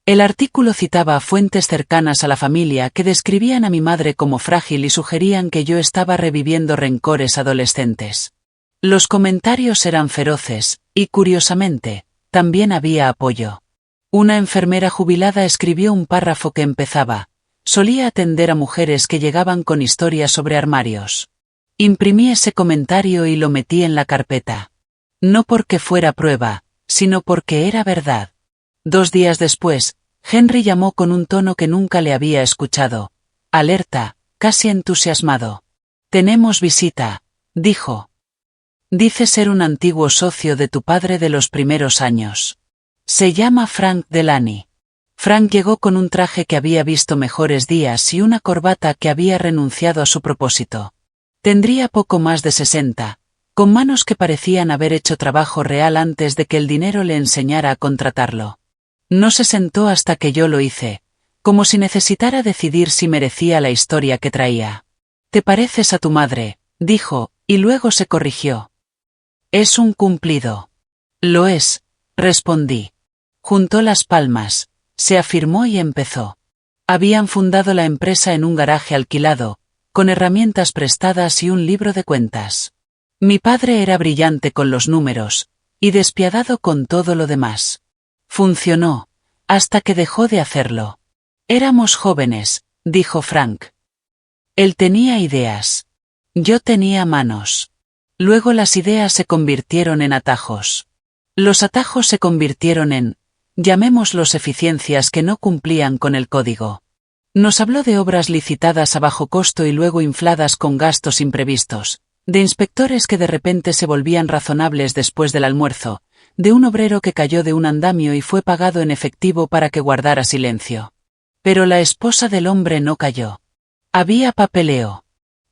El artículo citaba a fuentes cercanas a la familia que describían a mi madre como frágil y sugerían que yo estaba reviviendo rencores adolescentes. Los comentarios eran feroces, y curiosamente, también había apoyo. Una enfermera jubilada escribió un párrafo que empezaba: solía atender a mujeres que llegaban con historias sobre armarios. Imprimí ese comentario y lo metí en la carpeta. No porque fuera prueba, sino porque era verdad. 2 días después, Henry llamó con un tono que nunca le había escuchado. Alerta, casi entusiasmado. Tenemos visita, dijo. Dice ser un antiguo socio de tu padre de los primeros años. Se llama Frank Delany. Frank llegó con un traje que había visto mejores días y una corbata que había renunciado a su propósito. Tendría poco más de 60. Con manos que parecían haber hecho trabajo real antes de que el dinero le enseñara a contratarlo. No se sentó hasta que yo lo hice, como si necesitara decidir si merecía la historia que traía. «Te pareces a tu madre», dijo, y luego se corrigió. «Es un cumplido». «Lo es», respondí. Juntó las palmas, se afirmó y empezó. Habían fundado la empresa en un garaje alquilado, con herramientas prestadas y un libro de cuentas. Mi padre era brillante con los números, y despiadado con todo lo demás. Funcionó, hasta que dejó de hacerlo. Éramos jóvenes, dijo Frank. Él tenía ideas. Yo tenía manos. Luego las ideas se convirtieron en atajos. Los atajos se convirtieron en, llamémoslos eficiencias que no cumplían con el código. Nos habló de obras licitadas a bajo costo y luego infladas con gastos imprevistos. De inspectores que de repente se volvían razonables después del almuerzo, de un obrero que cayó de un andamio y fue pagado en efectivo para que guardara silencio. Pero la esposa del hombre no cayó. Había papeleo.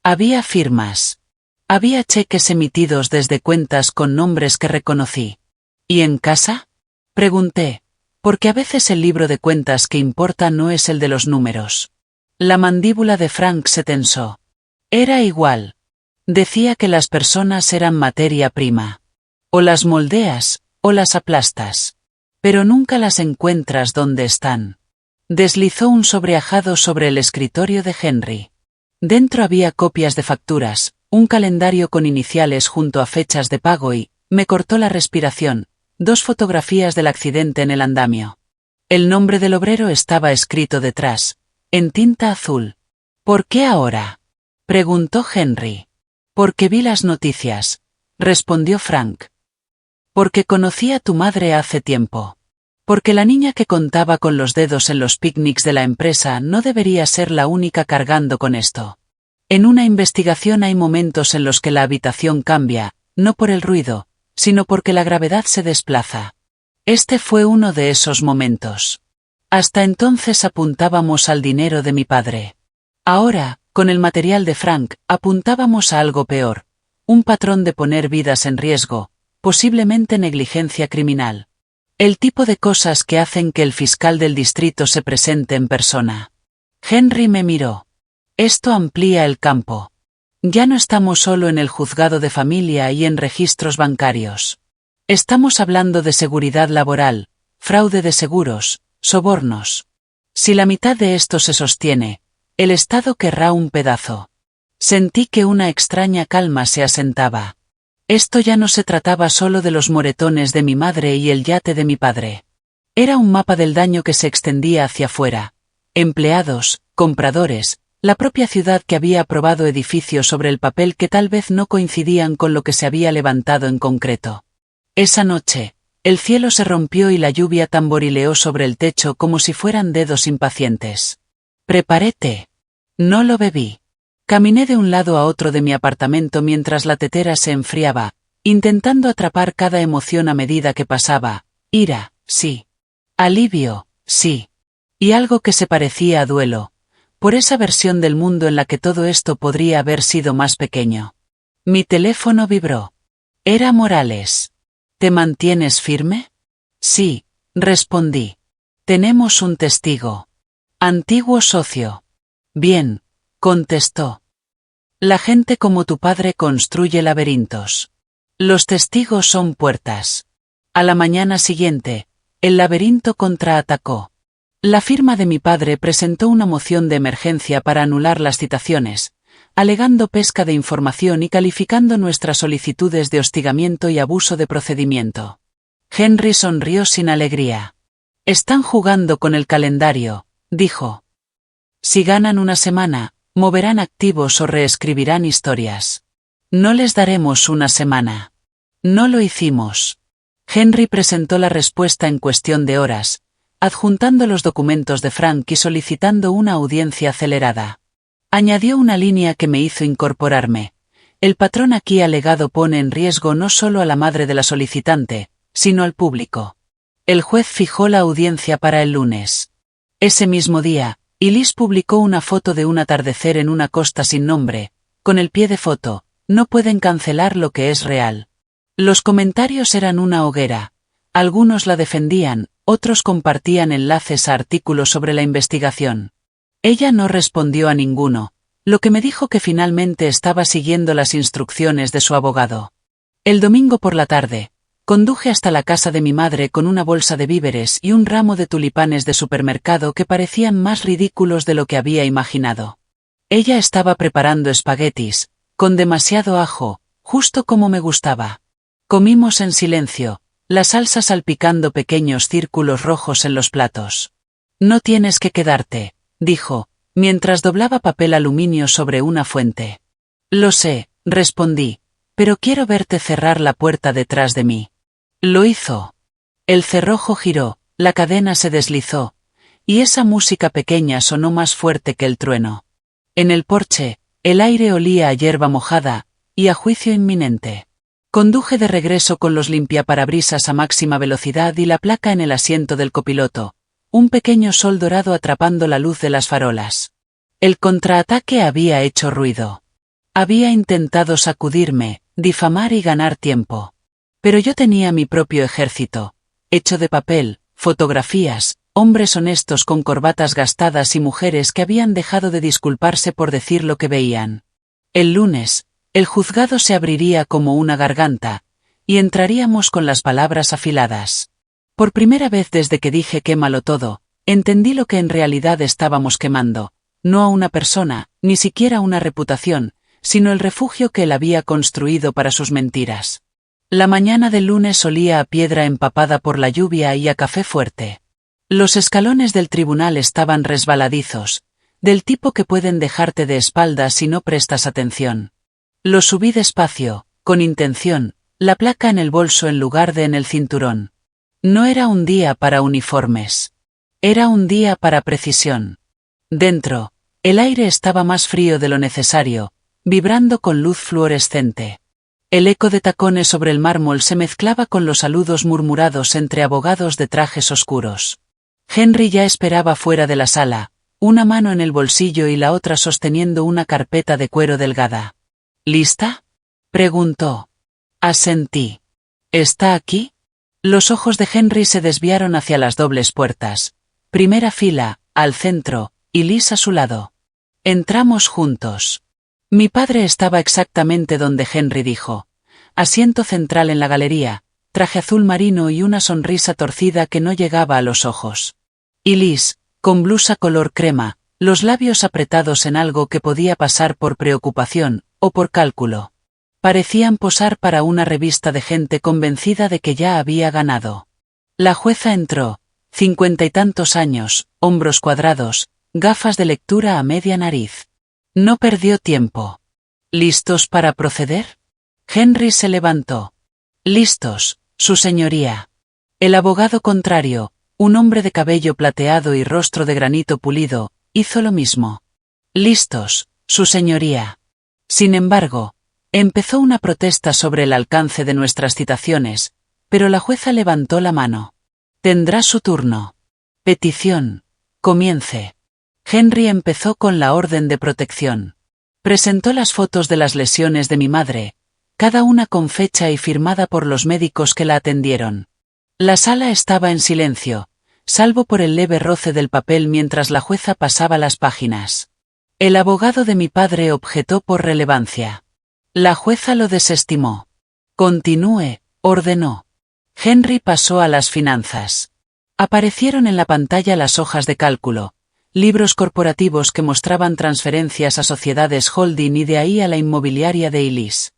Había firmas. Había cheques emitidos desde cuentas con nombres que reconocí. ¿Y en casa? Pregunté, porque a veces el libro de cuentas que importa no es el de los números. La mandíbula de Frank se tensó. Era igual. Decía que las personas eran materia prima. O las moldeas, o las aplastas. Pero nunca las encuentras donde están. Deslizó un sobreajado sobre el escritorio de Henry. Dentro había copias de facturas, un calendario con iniciales junto a fechas de pago y, me cortó la respiración, 2 fotografías del accidente en el andamio. El nombre del obrero estaba escrito detrás, en tinta azul. ¿Por qué ahora?, preguntó Henry. Porque vi las noticias, respondió Frank. Porque conocí a tu madre hace tiempo. Porque la niña que contaba con los dedos en los picnics de la empresa no debería ser la única cargando con esto. En una investigación hay momentos en los que la habitación cambia, no por el ruido, sino porque la gravedad se desplaza. Este fue uno de esos momentos. Hasta entonces apuntábamos al dinero de mi padre. Ahora, con el material de Frank, apuntábamos a algo peor, un patrón de poner vidas en riesgo, posiblemente negligencia criminal. El tipo de cosas que hacen que el fiscal del distrito se presente en persona. Henry me miró. Esto amplía el campo. Ya no estamos solo en el juzgado de familia y en registros bancarios. Estamos hablando de seguridad laboral, fraude de seguros, sobornos. Si la mitad de esto se sostiene, el Estado querrá un pedazo. Sentí que una extraña calma se asentaba. Esto ya no se trataba solo de los moretones de mi madre y el yate de mi padre. Era un mapa del daño que se extendía hacia afuera. Empleados, compradores, la propia ciudad que había aprobado edificios sobre el papel que tal vez no coincidían con lo que se había levantado en concreto. Esa noche, el cielo se rompió y la lluvia tamborileó sobre el techo como si fueran dedos impacientes. Preparé té. No lo bebí. Caminé de un lado a otro de mi apartamento mientras la tetera se enfriaba, intentando atrapar cada emoción a medida que pasaba. Ira, sí. Alivio, sí. Y algo que se parecía a duelo, por esa versión del mundo en la que todo esto podría haber sido más pequeño. Mi teléfono vibró. Era Morales. ¿Te mantienes firme? Sí, respondí. Tenemos un testigo. Antiguo socio. Bien, contestó. La gente como tu padre construye laberintos. Los testigos son puertas. A la mañana siguiente, el laberinto contraatacó. La firma de mi padre presentó una moción de emergencia para anular las citaciones, alegando pesca de información y calificando nuestras solicitudes de hostigamiento y abuso de procedimiento. Henry sonrió sin alegría. Están jugando con el calendario, dijo. Si ganan una semana, moverán activos o reescribirán historias. No les daremos una semana. No lo hicimos. Henry presentó la respuesta en cuestión de horas, adjuntando los documentos de Frank y solicitando una audiencia acelerada. Añadió una línea que me hizo incorporarme. El patrón aquí alegado pone en riesgo no solo a la madre de la solicitante, sino al público. El juez fijó la audiencia para el lunes. Ese mismo día, Elise publicó una foto de un atardecer en una costa sin nombre, con el pie de foto, no pueden cancelar lo que es real. Los comentarios eran una hoguera. Algunos la defendían, otros compartían enlaces a artículos sobre la investigación. Ella no respondió a ninguno, lo que me dijo que finalmente estaba siguiendo las instrucciones de su abogado. El domingo por la tarde, conduje hasta la casa de mi madre con una bolsa de víveres y un ramo de tulipanes de supermercado que parecían más ridículos de lo que había imaginado. Ella estaba preparando espaguetis, con demasiado ajo, justo como me gustaba. Comimos en silencio, la salsa salpicando pequeños círculos rojos en los platos. No tienes que quedarte, dijo, mientras doblaba papel aluminio sobre una fuente. Lo sé, respondí, pero quiero verte cerrar la puerta detrás de mí. Lo hizo. El cerrojo giró, la cadena se deslizó, y esa música pequeña sonó más fuerte que el trueno. En el porche, el aire olía a hierba mojada, y a juicio inminente. Conduje de regreso con los limpiaparabrisas a máxima velocidad y la placa en el asiento del copiloto, un pequeño sol dorado atrapando la luz de las farolas. El contraataque había hecho ruido. Había intentado sacudirme, difamar y ganar tiempo. Pero yo tenía mi propio ejército, hecho de papel, fotografías, hombres honestos con corbatas gastadas y mujeres que habían dejado de disculparse por decir lo que veían. El lunes, el juzgado se abriría como una garganta, y entraríamos con las palabras afiladas. Por primera vez desde que dije quémalo todo, entendí lo que en realidad estábamos quemando, no a una persona, ni siquiera una reputación, sino el refugio que él había construido para sus mentiras. La mañana del lunes olía a piedra empapada por la lluvia y a café fuerte. Los escalones del tribunal estaban resbaladizos, del tipo que pueden dejarte de espaldas si no prestas atención. Lo subí despacio, con intención, la placa en el bolso en lugar de en el cinturón. No era un día para uniformes. Era un día para precisión. Dentro, el aire estaba más frío de lo necesario, vibrando con luz fluorescente. El eco de tacones sobre el mármol se mezclaba con los saludos murmurados entre abogados de trajes oscuros. Henry ya esperaba fuera de la sala, una mano en el bolsillo y la otra sosteniendo una carpeta de cuero delgada. ¿Lista?, preguntó. Asentí. ¿Está aquí? Los ojos de Henry se desviaron hacia las dobles puertas. Primera fila, al centro, y Liz a su lado. Entramos juntos. Mi padre estaba exactamente donde Henry dijo. Asiento central en la galería, traje azul marino y una sonrisa torcida que no llegaba a los ojos. Y Liz, con blusa color crema, los labios apretados en algo que podía pasar por preocupación, o por cálculo. Parecían posar para una revista de gente convencida de que ya había ganado. La jueza entró, 50 y tantos años, hombros cuadrados, gafas de lectura a media nariz. No perdió tiempo. ¿Listos para proceder? Henry se levantó. Listos, su señoría. El abogado contrario, un hombre de cabello plateado y rostro de granito pulido, hizo lo mismo. Listos, su señoría. Sin embargo, empezó una protesta sobre el alcance de nuestras citaciones, pero la jueza levantó la mano. Tendrá su turno. Petición. Comience. Henry empezó con la orden de protección. Presentó las fotos de las lesiones de mi madre, cada una con fecha y firmada por los médicos que la atendieron. La sala estaba en silencio, salvo por el leve roce del papel mientras la jueza pasaba las páginas. El abogado de mi padre objetó por relevancia. La jueza lo desestimó. Continúe, ordenó. Henry pasó a las finanzas. Aparecieron en la pantalla las hojas de cálculo, libros corporativos que mostraban transferencias a sociedades holding y de ahí a la inmobiliaria de Ellis.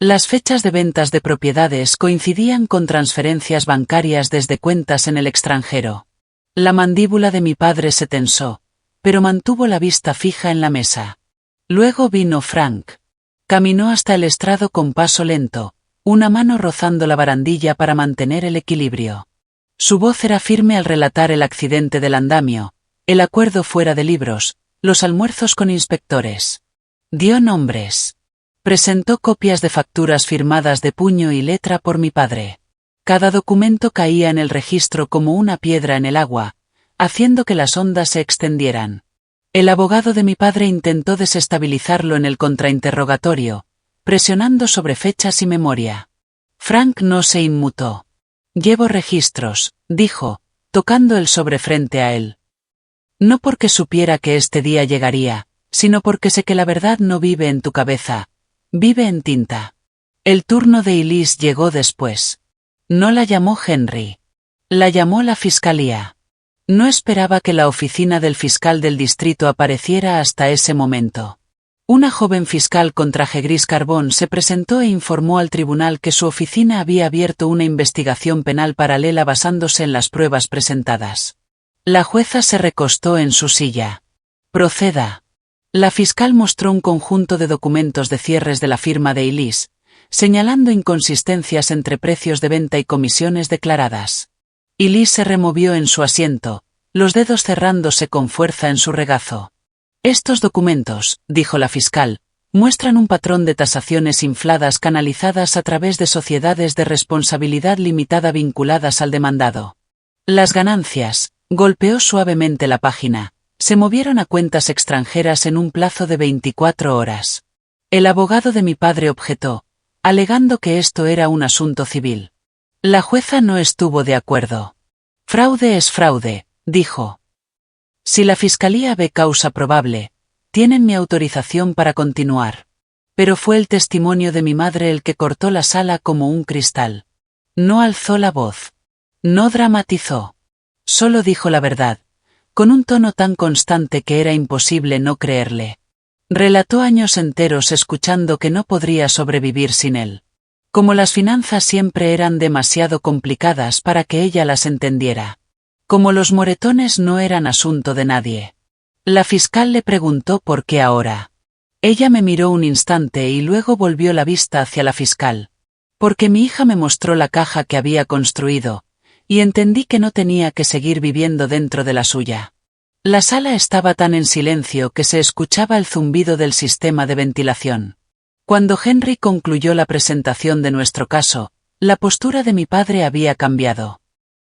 Las fechas de ventas de propiedades coincidían con transferencias bancarias desde cuentas en el extranjero. La mandíbula de mi padre se tensó, pero mantuvo la vista fija en la mesa. Luego vino Frank. Caminó hasta el estrado con paso lento, una mano rozando la barandilla para mantener el equilibrio. Su voz era firme al relatar el accidente del andamio, el acuerdo fuera de libros, los almuerzos con inspectores. Dio nombres. Presentó copias de facturas firmadas de puño y letra por mi padre. Cada documento caía en el registro como una piedra en el agua, haciendo que las ondas se extendieran. El abogado de mi padre intentó desestabilizarlo en el contrainterrogatorio, presionando sobre fechas y memoria. Frank no se inmutó. Llevo registros, dijo, tocando el sobre frente a él. No porque supiera que este día llegaría, sino porque sé que la verdad no vive en tu cabeza, vive en tinta. El turno de Ellis llegó después. No la llamó Henry. La llamó la fiscalía. No esperaba que la oficina del fiscal del distrito apareciera hasta ese momento. Una joven fiscal con traje gris carbón se presentó e informó al tribunal que su oficina había abierto una investigación penal paralela basándose en las pruebas presentadas. La jueza se recostó en su silla. Proceda. La fiscal mostró un conjunto de documentos de cierres de la firma de Ellis, señalando inconsistencias entre precios de venta y comisiones declaradas. Ellis se removió en su asiento, los dedos cerrándose con fuerza en su regazo. Estos documentos, dijo la fiscal, muestran un patrón de tasaciones infladas canalizadas a través de sociedades de responsabilidad limitada vinculadas al demandado. Las ganancias, golpeó suavemente la página, se movieron a cuentas extranjeras en un plazo de 24 horas. El abogado de mi padre objetó, alegando que esto era un asunto civil. La jueza no estuvo de acuerdo. Fraude es fraude, dijo. Si la fiscalía ve causa probable, tienen mi autorización para continuar. Pero fue el testimonio de mi madre el que cortó la sala como un cristal. No alzó la voz. No dramatizó. Solo dijo la verdad, con un tono tan constante que era imposible no creerle. Relató años enteros escuchando que no podría sobrevivir sin él. Como las finanzas siempre eran demasiado complicadas para que ella las entendiera. Como los moretones no eran asunto de nadie. La fiscal le preguntó por qué ahora. Ella me miró un instante y luego volvió la vista hacia la fiscal. Porque mi hija me mostró la caja que había construido, y entendí que no tenía que seguir viviendo dentro de la suya. La sala estaba tan en silencio que se escuchaba el zumbido del sistema de ventilación. Cuando Henry concluyó la presentación de nuestro caso, la postura de mi padre había cambiado.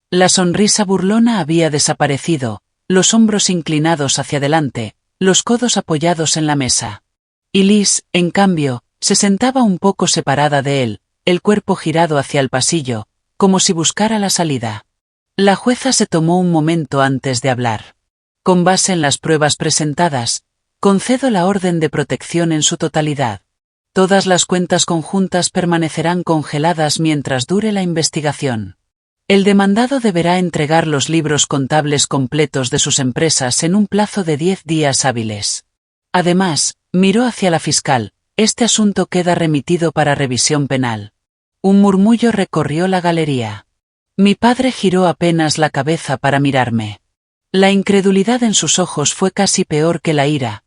La sonrisa burlona había desaparecido, los hombros inclinados hacia adelante, los codos apoyados en la mesa. Y Liz, en cambio, se sentaba un poco separada de él, el cuerpo girado hacia el pasillo, como si buscara la salida. La jueza se tomó un momento antes de hablar. Con base en las pruebas presentadas, concedo la orden de protección en su totalidad. Todas las cuentas conjuntas permanecerán congeladas mientras dure la investigación. El demandado deberá entregar los libros contables completos de sus empresas en un plazo de 10 días hábiles. Además, miró hacia la fiscal, este asunto queda remitido para revisión penal. Un murmullo recorrió la galería. Mi padre giró apenas la cabeza para mirarme. La incredulidad en sus ojos fue casi peor que la ira,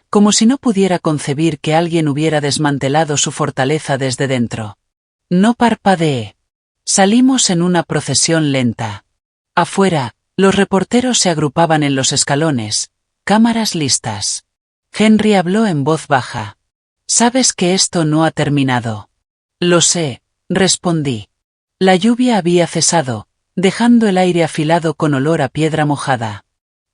como si no pudiera concebir que alguien hubiera desmantelado su fortaleza desde dentro. No parpadeé. Salimos en una procesión lenta. Afuera, los reporteros se agrupaban en los escalones, cámaras listas. Henry habló en voz baja. «Sabes que esto no ha terminado». «Lo sé», respondí. La lluvia había cesado, dejando el aire afilado con olor a piedra mojada.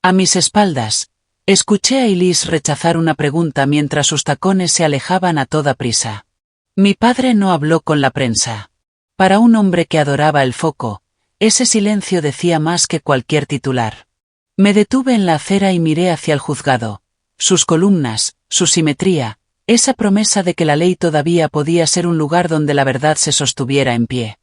A mis espaldas, escuché a Elise rechazar una pregunta mientras sus tacones se alejaban a toda prisa. Mi padre no habló con la prensa. Para un hombre que adoraba el foco, ese silencio decía más que cualquier titular. Me detuve en la acera y miré hacia el juzgado. Sus columnas, su simetría, esa promesa de que la ley todavía podía ser un lugar donde la verdad se sostuviera en pie.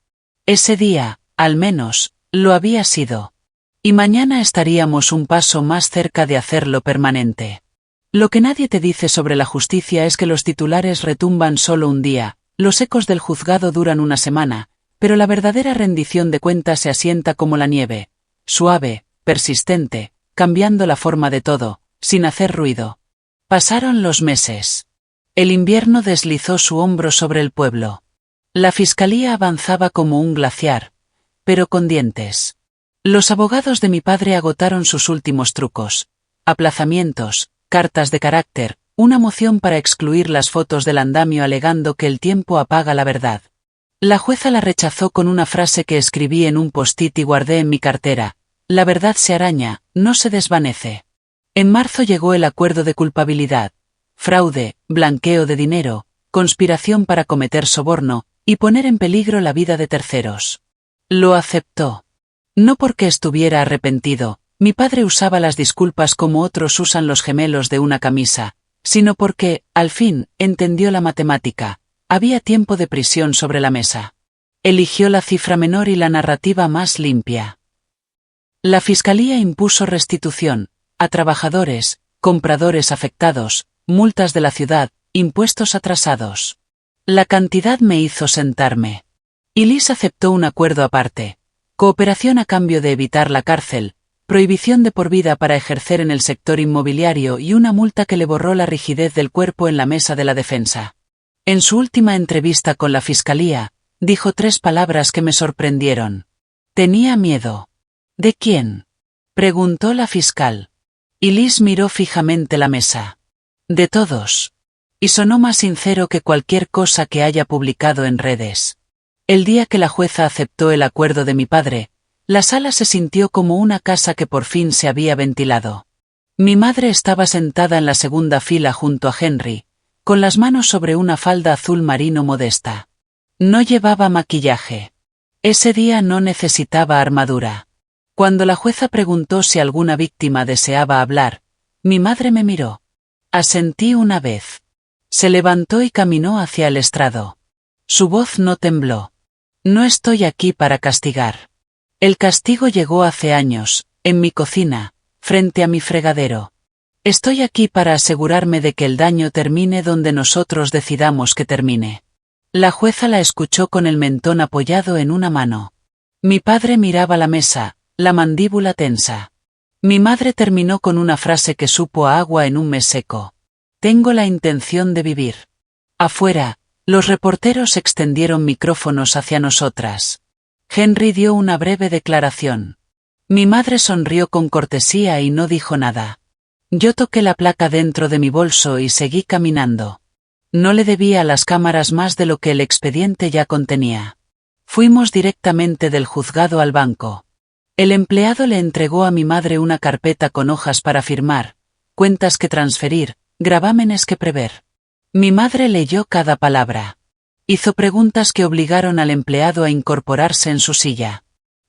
Ese día, al menos, lo había sido. Y mañana estaríamos un paso más cerca de hacerlo permanente. Lo que nadie te dice sobre la justicia es que los titulares retumban solo un día, los ecos del juzgado duran una semana, pero la verdadera rendición de cuentas se asienta como la nieve, suave, persistente, cambiando la forma de todo, sin hacer ruido. Pasaron los meses. El invierno deslizó su hombro sobre el pueblo. La fiscalía avanzaba como un glaciar, pero con dientes. Los abogados de mi padre agotaron sus últimos trucos. Aplazamientos, cartas de carácter, una moción para excluir las fotos del andamio alegando que el tiempo apaga la verdad. La jueza la rechazó con una frase que escribí en un post-it y guardé en mi cartera. La verdad se araña, no se desvanece. En marzo llegó el acuerdo de culpabilidad. Fraude, blanqueo de dinero, conspiración para cometer soborno, y poner en peligro la vida de terceros. Lo aceptó. No porque estuviera arrepentido, mi padre usaba las disculpas como otros usan los gemelos de una camisa, sino porque, al fin, entendió la matemática. Había tiempo de prisión sobre la mesa. Eligió la cifra menor y la narrativa más limpia. La fiscalía impuso restitución a trabajadores, compradores afectados, multas de la ciudad, impuestos atrasados. La cantidad me hizo sentarme. Elise aceptó un acuerdo aparte. Cooperación a cambio de evitar la cárcel, prohibición de por vida para ejercer en el sector inmobiliario y una multa que le borró la rigidez del cuerpo en la mesa de la defensa. En su última entrevista con la fiscalía, dijo 3 palabras que me sorprendieron. Tenía miedo. ¿De quién?, preguntó la fiscal. Elise miró fijamente la mesa. De todos. Y sonó más sincero que cualquier cosa que haya publicado en redes. El día que la jueza aceptó el acuerdo de mi padre, la sala se sintió como una casa que por fin se había ventilado. Mi madre estaba sentada en la segunda fila junto a Henry, con las manos sobre una falda azul marino modesta. No llevaba maquillaje. Ese día no necesitaba armadura. Cuando la jueza preguntó si alguna víctima deseaba hablar, mi madre me miró. Asentí una vez. Se levantó y caminó hacia el estrado. Su voz no tembló. No estoy aquí para castigar. El castigo llegó hace años, en mi cocina, frente a mi fregadero. Estoy aquí para asegurarme de que el daño termine donde nosotros decidamos que termine. La jueza la escuchó con el mentón apoyado en una mano. Mi padre miraba la mesa, la mandíbula tensa. Mi madre terminó con una frase que supo a agua en un mes seco. Tengo la intención de vivir. Afuera, los reporteros extendieron micrófonos hacia nosotras. Henry dio una breve declaración. Mi madre sonrió con cortesía y no dijo nada. Yo toqué la placa dentro de mi bolso y seguí caminando. No le debía a las cámaras más de lo que el expediente ya contenía. Fuimos directamente del juzgado al banco. El empleado le entregó a mi madre una carpeta con hojas para firmar, cuentas que transferir, gravámenes que prever. Mi madre leyó cada palabra. Hizo preguntas que obligaron al empleado a incorporarse en su silla.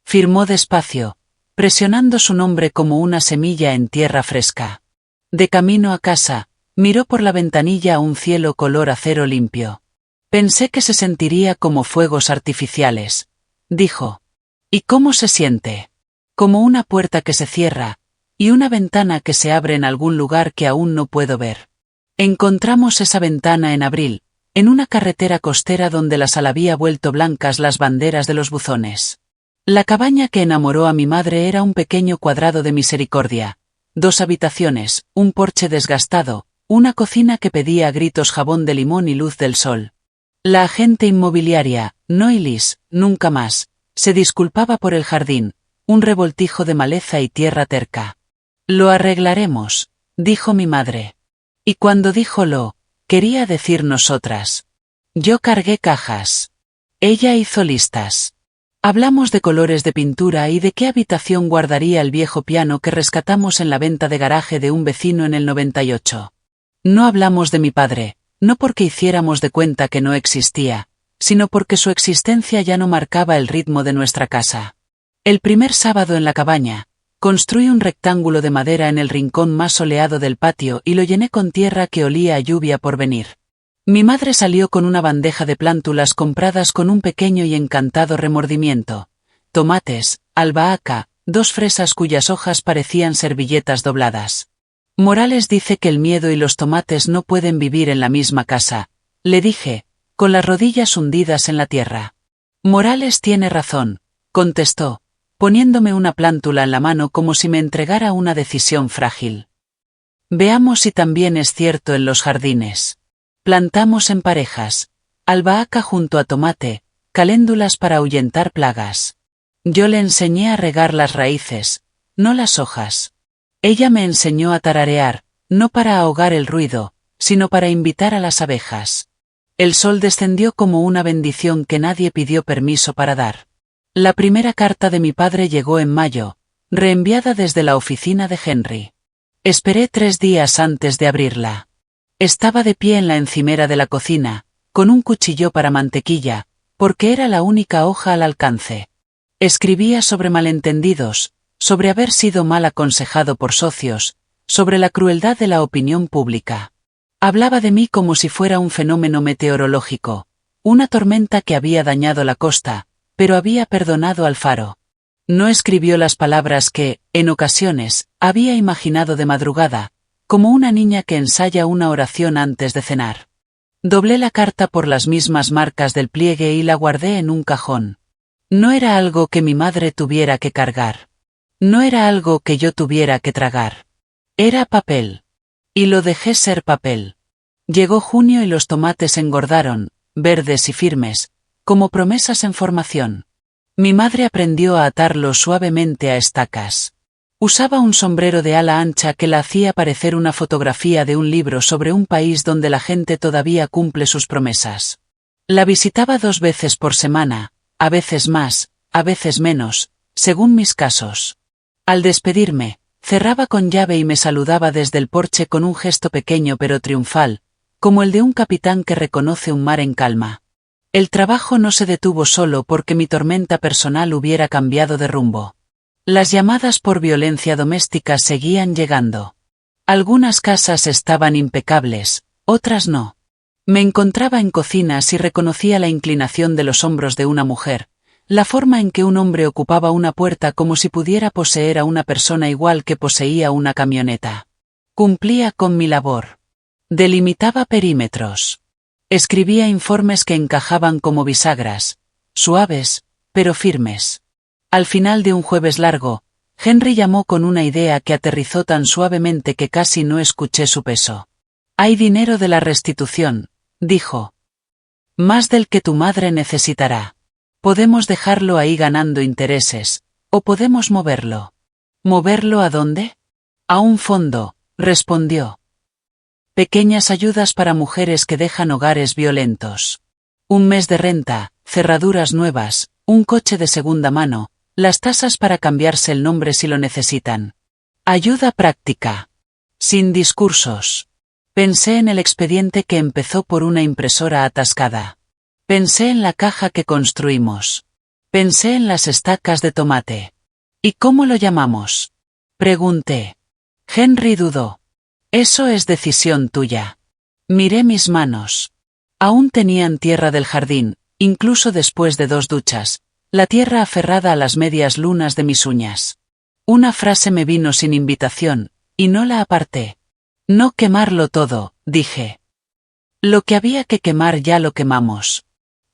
Firmó despacio, presionando su nombre como una semilla en tierra fresca. De camino a casa, Miró por la ventanilla a un cielo color acero limpio. Pensé que se sentiría como fuegos artificiales. Dijo. ¿Y cómo se siente? Como una puerta que se cierra, y una ventana que se abre en algún lugar que aún no puedo ver. Encontramos esa ventana en abril, en una carretera costera donde las había vuelto blancas las banderas de los buzones. La cabaña que enamoró a mi madre era un pequeño cuadrado de misericordia, 2 habitaciones, un porche desgastado, una cocina que pedía a gritos jabón de limón y luz del sol. La agente inmobiliaria, Noilis, nunca más, se disculpaba por el jardín, un revoltijo de maleza y tierra terca. Lo arreglaremos, dijo mi madre. Y cuando dijo lo, quería decir nosotras. Yo cargué cajas. Ella hizo listas. Hablamos de colores de pintura y de qué habitación guardaría el viejo piano que rescatamos en la venta de garaje de un vecino en el 98. No hablamos de mi padre, no porque hiciéramos de cuenta que no existía, sino porque su existencia ya no marcaba el ritmo de nuestra casa. El primer sábado en la cabaña, construí un rectángulo de madera en el rincón más soleado del patio y lo llené con tierra que olía a lluvia por venir. Mi madre salió con una bandeja de plántulas compradas con un pequeño y encantado remordimiento. Tomates, albahaca, 2 fresas cuyas hojas parecían servilletas dobladas. Morales dice que el miedo y los tomates no pueden vivir en la misma casa, le dije, con las rodillas hundidas en la tierra. Morales tiene razón, contestó, poniéndome una plántula en la mano como si me entregara una decisión frágil. Veamos si también es cierto en los jardines. Plantamos en parejas, albahaca junto a tomate, caléndulas para ahuyentar plagas. Yo le enseñé a regar las raíces, no las hojas. Ella me enseñó a tararear, no para ahogar el ruido, sino para invitar a las abejas. El sol descendió como una bendición que nadie pidió permiso para dar. La primera carta de mi padre llegó en mayo, reenviada desde la oficina de Henry. Esperé 3 días antes de abrirla. Estaba de pie en la encimera de la cocina, con un cuchillo para mantequilla, porque era la única hoja al alcance. Escribía sobre malentendidos, sobre haber sido mal aconsejado por socios, sobre la crueldad de la opinión pública. Hablaba de mí como si fuera un fenómeno meteorológico, una tormenta que había dañado la costa, pero había perdonado al faro. No escribió las palabras que, en ocasiones, había imaginado de madrugada, como una niña que ensaya una oración antes de cenar. Doblé la carta por las mismas marcas del pliegue y la guardé en un cajón. No era algo que mi madre tuviera que cargar. No era algo que yo tuviera que tragar. Era papel. Y lo dejé ser papel. Llegó junio y los tomates engordaron, verdes y firmes, como promesas en formación. Mi madre aprendió a atarlos suavemente a estacas. Usaba un sombrero de ala ancha que la hacía parecer una fotografía de un libro sobre un país donde la gente todavía cumple sus promesas. La visitaba 2 veces por semana, a veces más, a veces menos, según mis casos. Al despedirme, cerraba con llave y me saludaba desde el porche con un gesto pequeño pero triunfal, como el de un capitán que reconoce un mar en calma. El trabajo no se detuvo solo porque mi tormenta personal hubiera cambiado de rumbo. Las llamadas por violencia doméstica seguían llegando. Algunas casas estaban impecables, otras no. Me encontraba en cocinas y reconocía la inclinación de los hombros de una mujer, la forma en que un hombre ocupaba una puerta como si pudiera poseer a una persona igual que poseía una camioneta. Cumplía con mi labor. Delimitaba perímetros. Escribía informes que encajaban como bisagras, suaves, pero firmes. Al final de un jueves largo, Henry llamó con una idea que aterrizó tan suavemente que casi no escuché su peso. Hay dinero de la restitución, dijo. Más del que tu madre necesitará. Podemos dejarlo ahí ganando intereses, o podemos moverlo. ¿Moverlo a dónde? A un fondo, respondió. Pequeñas ayudas para mujeres que dejan hogares violentos. Un mes de renta, cerraduras nuevas, un coche de segunda mano, las tasas para cambiarse el nombre si lo necesitan. Ayuda práctica. Sin discursos. Pensé en el expediente que empezó por una impresora atascada. Pensé en la caja que construimos. Pensé en las estacas de tomate. ¿Y cómo lo llamamos? Pregunté. Henry dudó. Eso es decisión tuya. Miré mis manos. Aún tenían tierra del jardín, incluso después de 2 duchas, la tierra aferrada a las medias lunas de mis uñas. Una frase me vino sin invitación, y no la aparté. No quemarlo todo, dije. Lo que había que quemar ya lo quemamos.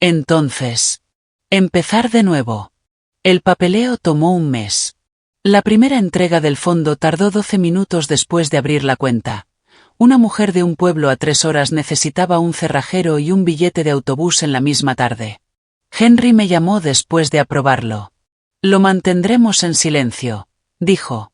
Entonces, empezar de nuevo. El papeleo tomó 1 mes. La primera entrega del fondo tardó 12 minutos después de abrir la cuenta. Una mujer de un pueblo a 3 horas necesitaba un cerrajero y un billete de autobús en la misma tarde. Henry me llamó después de aprobarlo. Lo mantendremos en silencio, dijo.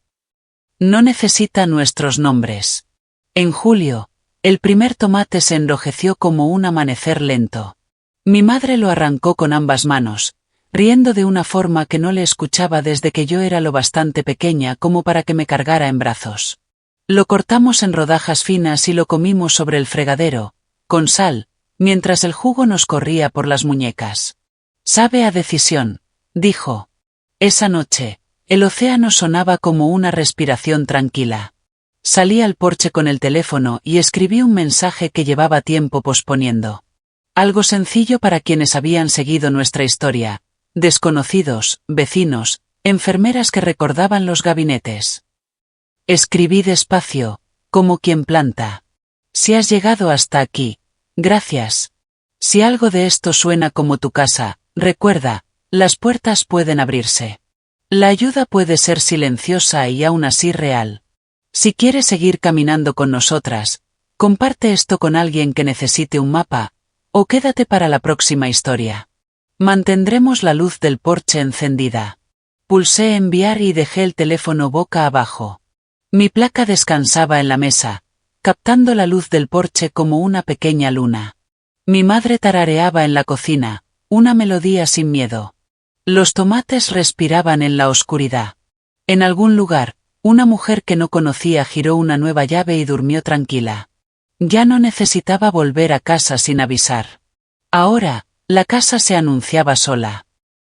No necesita nuestros nombres. En julio, el primer tomate se enrojeció como un amanecer lento. Mi madre lo arrancó con ambas manos, riendo de una forma que no le escuchaba desde que yo era lo bastante pequeña como para que me cargara en brazos. Lo cortamos en rodajas finas y lo comimos sobre el fregadero, con sal, mientras el jugo nos corría por las muñecas. Sabe a decisión, dijo. Esa noche, el océano sonaba como una respiración tranquila. Salí al porche con el teléfono y escribí un mensaje que llevaba tiempo posponiendo. Algo sencillo para quienes habían seguido nuestra historia, desconocidos, vecinos, enfermeras que recordaban los gabinetes. Escribí despacio, como quien planta. Si has llegado hasta aquí, gracias. Si algo de esto suena como tu casa, recuerda, las puertas pueden abrirse. La ayuda puede ser silenciosa y aún así real. Si quieres seguir caminando con nosotras, comparte esto con alguien que necesite un mapa, o quédate para la próxima historia. Mantendremos la luz del porche encendida. Pulsé enviar y dejé el teléfono boca abajo. Mi placa descansaba en la mesa, captando la luz del porche como una pequeña luna. Mi madre tarareaba en la cocina, una melodía sin miedo. Los tomates respiraban en la oscuridad. En algún lugar, una mujer que no conocía giró una nueva llave y durmió tranquila. Ya no necesitaba volver a casa sin avisar. Ahora, la casa se anunciaba sola.